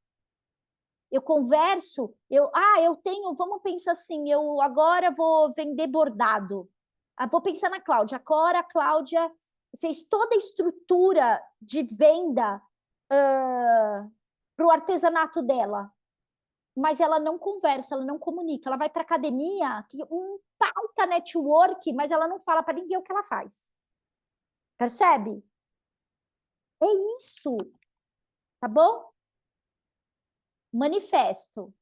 Eu converso, eu tenho, vamos pensar assim, eu agora vou vender bordado. Vou pensar na Cláudia. Agora a Cláudia fez toda a estrutura de venda para o artesanato dela. Mas ela não conversa, ela não comunica. Ela vai para academia, um pauta network, mas ela não fala para ninguém o que ela faz. Percebe? É isso. Tá bom? Manifesto.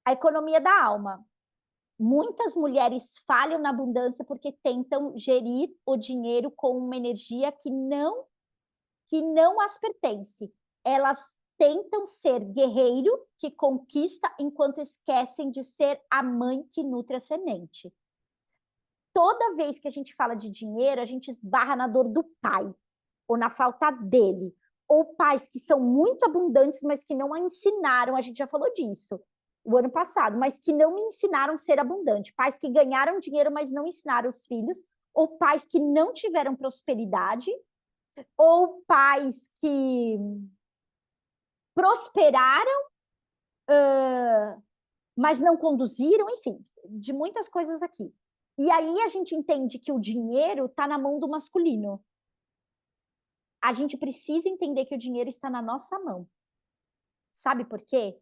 A economia da alma. Muitas mulheres falham na abundância porque tentam gerir o dinheiro com uma energia que não as pertence. Elas tentam ser guerreiro que conquista enquanto esquecem de ser a mãe que nutre a semente. Toda vez que a gente fala de dinheiro, a gente esbarra na dor do pai ou na falta dele. Ou pais que são muito abundantes, mas que não a ensinaram, a gente já falou disso o ano passado, mas que não me ensinaram a ser abundante. Pais que ganharam dinheiro, mas não ensinaram os filhos. Ou pais que não tiveram prosperidade. Ou pais que prosperaram, mas não conduziram, enfim, de muitas coisas aqui. E aí a gente entende que o dinheiro está na mão do masculino. A gente precisa entender que o dinheiro está na nossa mão. Sabe por quê?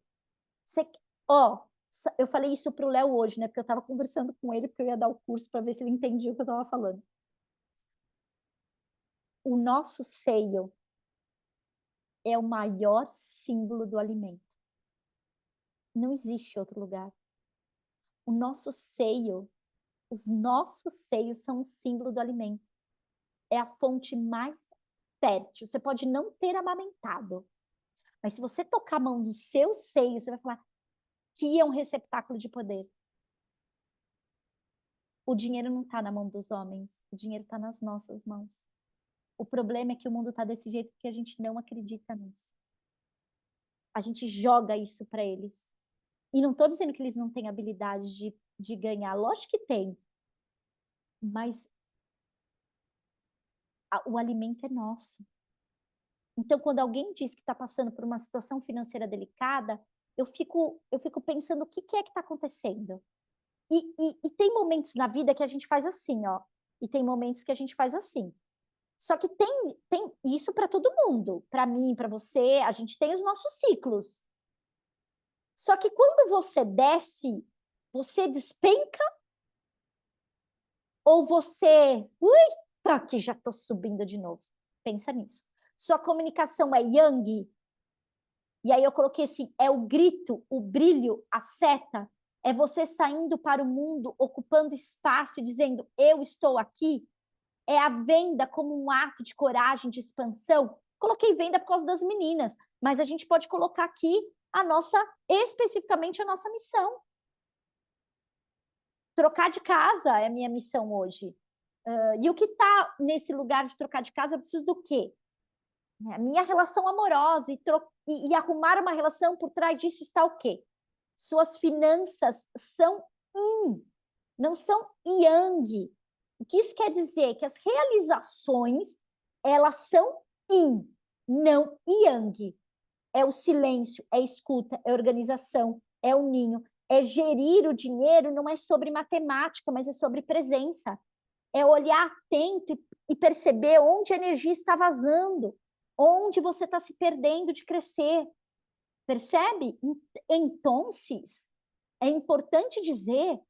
Eu falei isso para o Léo hoje, né? Porque eu estava conversando com ele, porque eu ia dar o curso para ver se ele entendia o que eu estava falando. O nosso seio é o maior símbolo do alimento. Não existe outro lugar. O nosso seio, os nossos seios são o símbolo do alimento. É a fonte mais fértil. Você pode não ter amamentado, mas se você tocar a mão do seu seio, você vai falar que é um receptáculo de poder. O dinheiro não está na mão dos homens, o dinheiro está nas nossas mãos. O problema é que o mundo está desse jeito porque a gente não acredita nisso. A gente joga isso para eles. E não estou dizendo que eles não têm habilidade de ganhar. Lógico que tem. Mas o alimento é nosso. Então, quando alguém diz que está passando por uma situação financeira delicada, eu fico pensando o que é que está acontecendo. E tem momentos na vida que a gente faz assim, ó. E tem momentos que a gente faz assim. Só que tem isso para todo mundo. Para mim, para você, a gente tem os nossos ciclos. Só que quando você desce, você despenca ou você... Ui, aqui já estou subindo de novo. Pensa nisso. Sua comunicação é yang. E aí eu coloquei assim, é o grito, o brilho, a seta. É você saindo para o mundo, ocupando espaço e dizendo, eu estou aqui. É a venda como um ato de coragem, de expansão. Coloquei venda por causa das meninas, mas a gente pode colocar aqui especificamente a nossa missão. Trocar de casa é a minha missão hoje. E o que está nesse lugar de trocar de casa, eu preciso do quê? A minha relação amorosa e arrumar uma relação, por trás disso está o quê? Suas finanças são yin, não são yang. O que isso quer dizer? Que as realizações, elas são yin, não yang. É o silêncio, é a escuta, é a organização, é o ninho. É gerir o dinheiro, não é sobre matemática, mas é sobre presença. É olhar atento e perceber onde a energia está vazando, onde você está se perdendo de crescer. Percebe? Então, é importante dizer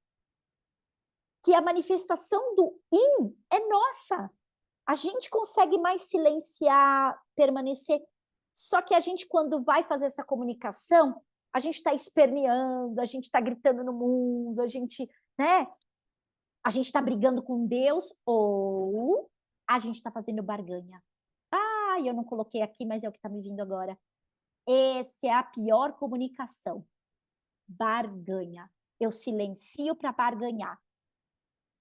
que a manifestação do yin é nossa. A gente consegue mais silenciar, permanecer. Só que a gente, quando vai fazer essa comunicação, a gente está esperneando, a gente está gritando no mundo, a gente a gente está brigando com Deus ou a gente está fazendo barganha. Ah, eu não coloquei aqui, mas é o que está me vindo agora. Essa é a pior comunicação. Barganha. Eu silencio para barganhar.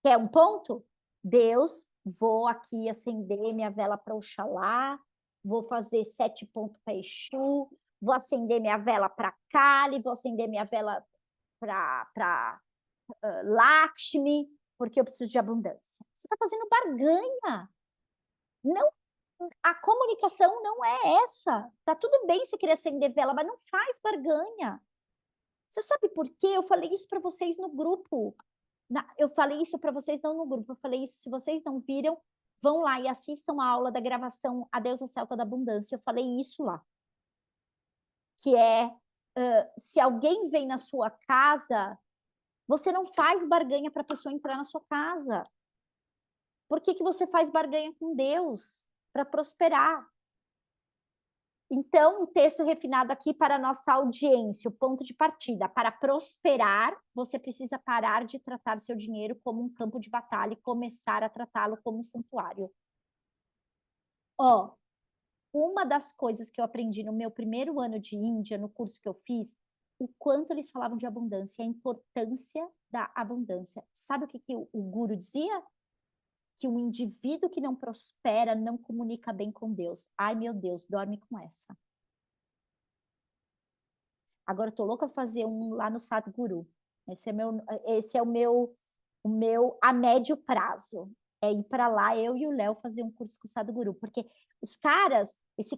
Quer um ponto? Deus, vou aqui acender minha vela para Oxalá, vou fazer 7 pontos para Exu, vou acender minha vela para Kali, vou acender minha vela para Lakshmi, porque eu preciso de abundância. Você está fazendo barganha. Não, a comunicação não é essa. Tá tudo bem você querer acender vela, mas não faz barganha. Você sabe por quê? Eu falei isso para vocês no grupo. Eu falei isso para vocês não no grupo, eu falei isso, se vocês não viram, vão lá e assistam a aula da gravação A Deusa Celta da Abundância, eu falei isso lá. Que é, se alguém vem na sua casa, você não faz barganha para a pessoa entrar na sua casa. Por que você faz barganha com Deus? Para prosperar. Então, um texto refinado aqui para a nossa audiência, o ponto de partida. Para prosperar, você precisa parar de tratar seu dinheiro como um campo de batalha e começar a tratá-lo como um santuário. Ó, uma das coisas que eu aprendi no meu primeiro ano de Índia, no curso que eu fiz, o quanto eles falavam de abundância, a importância da abundância. Sabe o que o guru dizia? Que um indivíduo que não prospera não comunica bem com Deus. Ai, meu Deus, dorme com essa. Agora eu tô louca pra fazer um lá no Sadhguru. Esse é o meu a médio prazo. É ir para lá, eu e o Léo, fazer um curso com o Sadhguru. Porque os caras, esse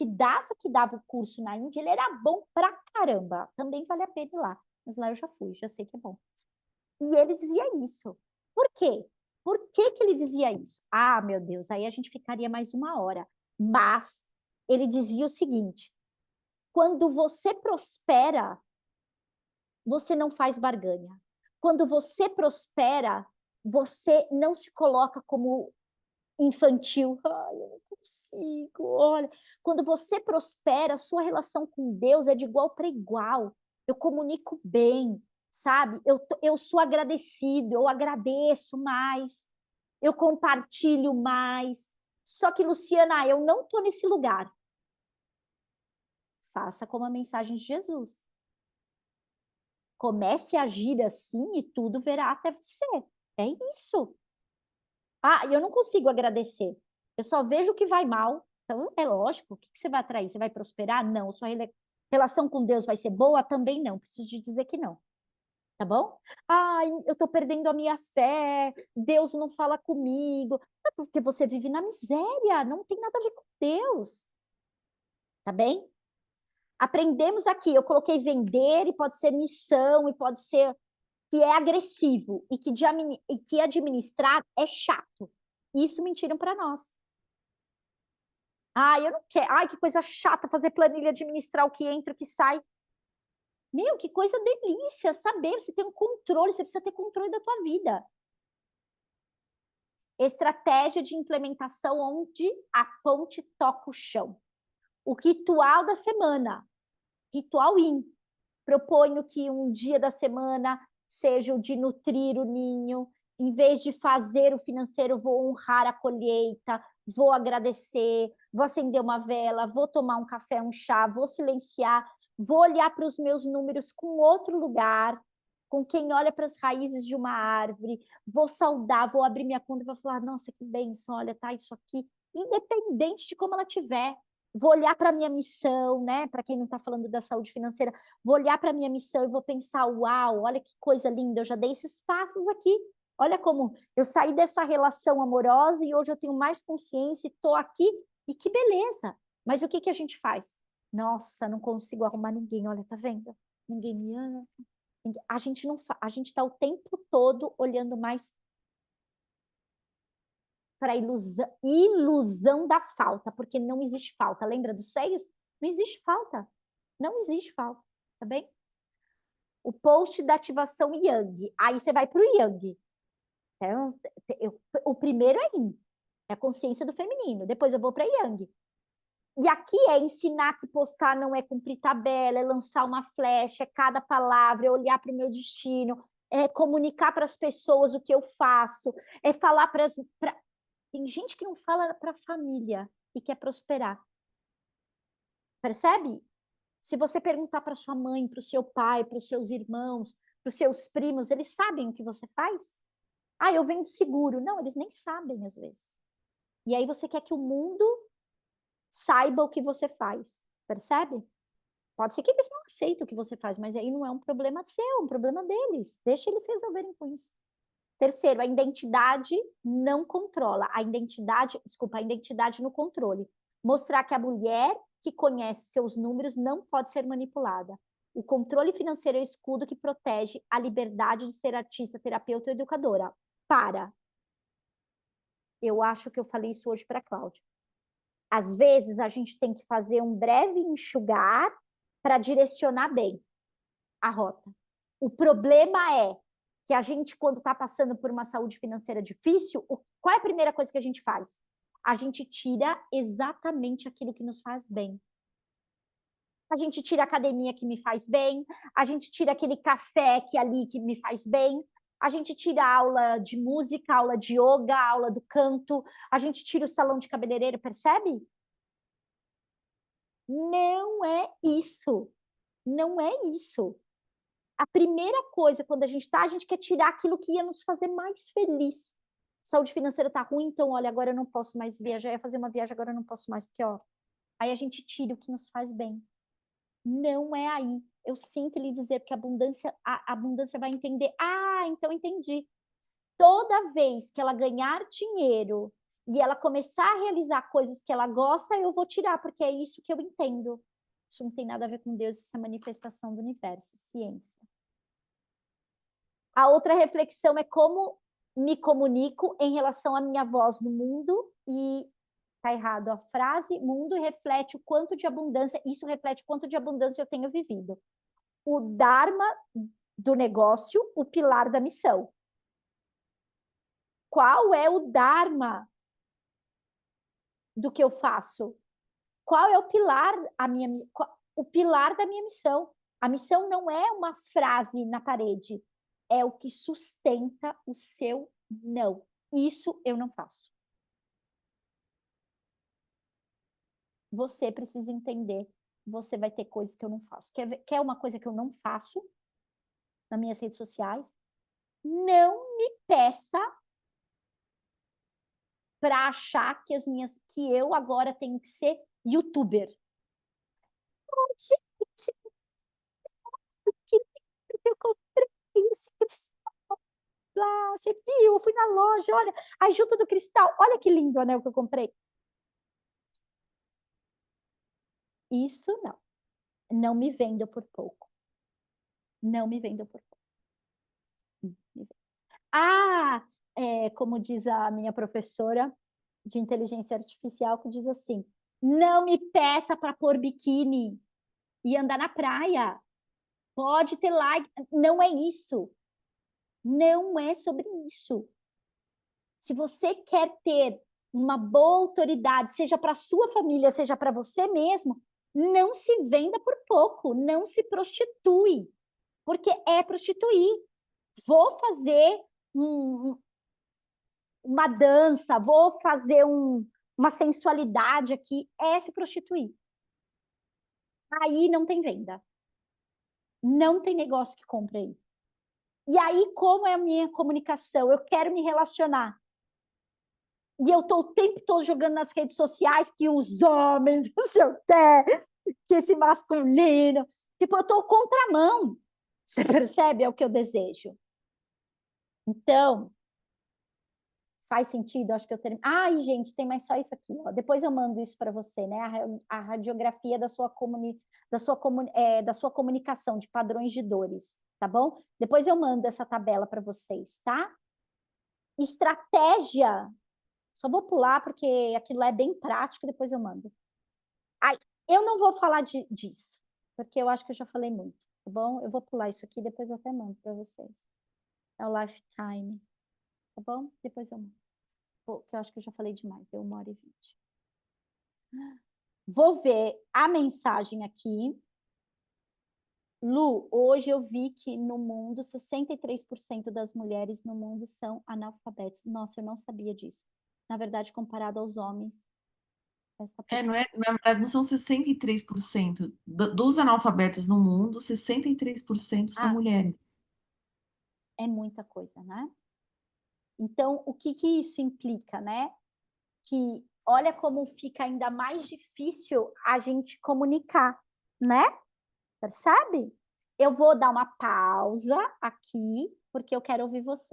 Dasa que dava o curso na Índia, ele era bom pra caramba. Também vale a pena ir lá. Mas lá eu já fui, já sei que é bom. E ele dizia isso. Por quê? Por que ele dizia isso? Ah, meu Deus, aí a gente ficaria mais 1 hora. Mas ele dizia o seguinte: quando você prospera, você não faz barganha. Quando você prospera, você não se coloca como infantil. Ai, eu não consigo, olha. Quando você prospera, a sua relação com Deus é de igual para igual. Eu comunico bem, sabe? Eu sou agradecido, eu agradeço mais, eu compartilho mais. Só que, Luciana, eu não estou nesse lugar. Faça como a mensagem de Jesus. Comece a agir assim e tudo virá até você. É isso. Ah, eu não consigo agradecer. Eu só vejo o que vai mal. Então, é lógico. O que você vai atrair? Você vai prosperar? Não. Sua relação com Deus vai ser boa? Também não. Preciso te dizer que não. Tá bom? Ai, eu tô perdendo a minha fé. Deus não fala comigo. É porque você vive na miséria. Não tem nada a ver com Deus. Tá bem? Aprendemos aqui. Eu coloquei vender e pode ser missão e pode ser que é agressivo e que administrar é chato. Isso mentiram para nós. Ai, eu não quero. Ai, que coisa chata fazer planilha, administrar o que entra, o que sai. Meu, que coisa delícia saber. Você tem um controle, você precisa ter controle da tua vida. Estratégia de implementação onde a ponte toca o chão. O ritual da semana. Ritual IN. Proponho que um dia da semana seja o de nutrir o ninho. Em vez de fazer o financeiro, vou honrar a colheita, vou agradecer, vou acender uma vela, vou tomar um café, um chá, vou silenciar, vou olhar para os meus números com outro lugar, com quem olha para as raízes de uma árvore, vou saudar, vou abrir minha conta e vou falar, nossa, que bênção, olha, tá isso aqui, independente de como ela tiver. Vou olhar para a minha missão, né? Para quem não está falando da saúde financeira, vou olhar para a minha missão e vou pensar, uau, olha que coisa linda, eu já dei esses passos aqui. Olha como eu saí dessa relação amorosa e hoje eu tenho mais consciência e estou aqui, e que beleza. Mas o que a gente faz? Nossa, não consigo arrumar ninguém, olha, tá vendo? Ninguém me ama. A gente não a gente está o tempo todo olhando mais para a ilusão da falta, porque não existe falta. Lembra dos seios? Não existe falta. Não existe falta, tá bem? O post da ativação Yang. Aí você vai para o Yang. Então, o primeiro é Yin, é a consciência do feminino. Depois eu vou para Yang. E aqui é ensinar que postar não é cumprir tabela, é lançar uma flecha, é cada palavra, é olhar para o meu destino, é comunicar para as pessoas o que eu faço, é falar para as... Tem gente que não fala para a família e quer prosperar. Percebe? Se você perguntar para sua mãe, para o seu pai, para os seus irmãos, para os seus primos, eles sabem o que você faz? Ah, eu vendo seguro. Não, eles nem sabem às vezes. E aí você quer que o mundo saiba o que você faz. Percebe? Pode ser que eles não aceitem o que você faz, mas aí não é um problema seu, é um problema deles. Deixa eles resolverem com isso. Terceiro, a identidade não controla. A identidade no controle. Mostrar que a mulher que conhece seus números não pode ser manipulada. O controle financeiro é o escudo que protege a liberdade de ser artista, terapeuta ou educadora. Para. Eu acho que eu falei isso hoje para a Cláudia. Às vezes, a gente tem que fazer um breve enxugar para direcionar bem a rota. O problema é que a gente, quando está passando por uma saúde financeira difícil, qual é a primeira coisa que a gente faz? A gente tira exatamente aquilo que nos faz bem. A gente tira a academia que me faz bem, a gente tira aquele café que ali que me faz bem, a gente tira a aula de música, a aula de yoga, a aula do canto, a gente tira o salão de cabeleireiro, percebe? Não é isso. Não é isso. A primeira coisa, quando a gente quer tirar aquilo que ia nos fazer mais feliz. Saúde financeira tá ruim, então, olha, agora eu não posso mais viajar, ia fazer uma viagem, agora eu não posso mais, porque, ó, aí a gente tira o que nos faz bem. Não é aí. Eu sinto lhe dizer, porque a abundância vai entender. Ah, então entendi. Toda vez que ela ganhar dinheiro e ela começar a realizar coisas que ela gosta, eu vou tirar, porque é isso que eu entendo. Isso não tem nada a ver com Deus, isso é manifestação do universo, ciência. A outra reflexão é como me comunico em relação à minha voz no mundo, e tá errado a frase, mundo reflete o quanto de abundância, isso reflete o quanto de abundância eu tenho vivido. O Dharma do negócio, o pilar da missão. Qual é o Dharma do que eu faço? Qual é o pilar, o pilar da minha missão? A missão não é uma frase na parede, é o que sustenta o seu não. Isso eu não faço. Você precisa entender. Você vai ter coisas que eu não faço. Quer uma coisa que eu não faço nas minhas redes sociais? Não me peça para achar que eu agora tenho que ser youtuber. Gente, que eu comprei esse cristal lá, você viu? Eu fui na loja, olha, a junta do cristal, olha que lindo o anel que eu comprei. Isso não. Não me vendo por pouco. Não me vendo por pouco. Ah, como diz a minha professora de inteligência artificial, que diz assim, não me peça para pôr biquíni e andar na praia. Pode ter like. Não é isso. Não é sobre isso. Se você quer ter uma boa autoridade, seja para sua família, seja para você mesmo, não se venda por pouco, não se prostitui, porque é prostituir. Vou fazer uma dança, vou fazer uma sensualidade aqui, é se prostituir. Aí não tem venda. Não tem negócio que compre aí. E aí, como é a minha comunicação? Eu quero me relacionar. E eu estou o tempo todo jogando nas redes sociais que os homens, não sei o que esse masculino. Tipo, eu estou contramão. Você percebe? É o que eu desejo. Então, faz sentido? Acho que eu termino. Ai, gente, tem mais só isso aqui. Ó. Depois eu mando isso para você, né? A radiografia da sua comunicação, de padrões de dores, tá bom? Depois eu mando essa tabela para vocês, tá? Estratégia. Só vou pular porque aquilo lá é bem prático, depois eu mando. Ai, eu não vou falar disso, porque eu acho que eu já falei muito, tá bom? Eu vou pular isso aqui, depois eu até mando para vocês. É o Lifetime, tá bom? Depois eu mando. Que eu acho que eu já falei demais, deu 1h20. Vou ver a mensagem aqui. Lu, hoje eu vi que no mundo, 63% das mulheres no mundo são analfabetas. Nossa, eu não sabia disso. Na verdade, comparado aos homens, esta Não é, pessoa na verdade, não são 63%. Dos analfabetos no mundo, 63% são Ah, mulheres. é muita coisa, né? Então, o que que isso implica, né? Que olha como fica ainda mais difícil a gente comunicar, né? Percebe? Eu vou dar uma pausa aqui, porque eu quero ouvir você.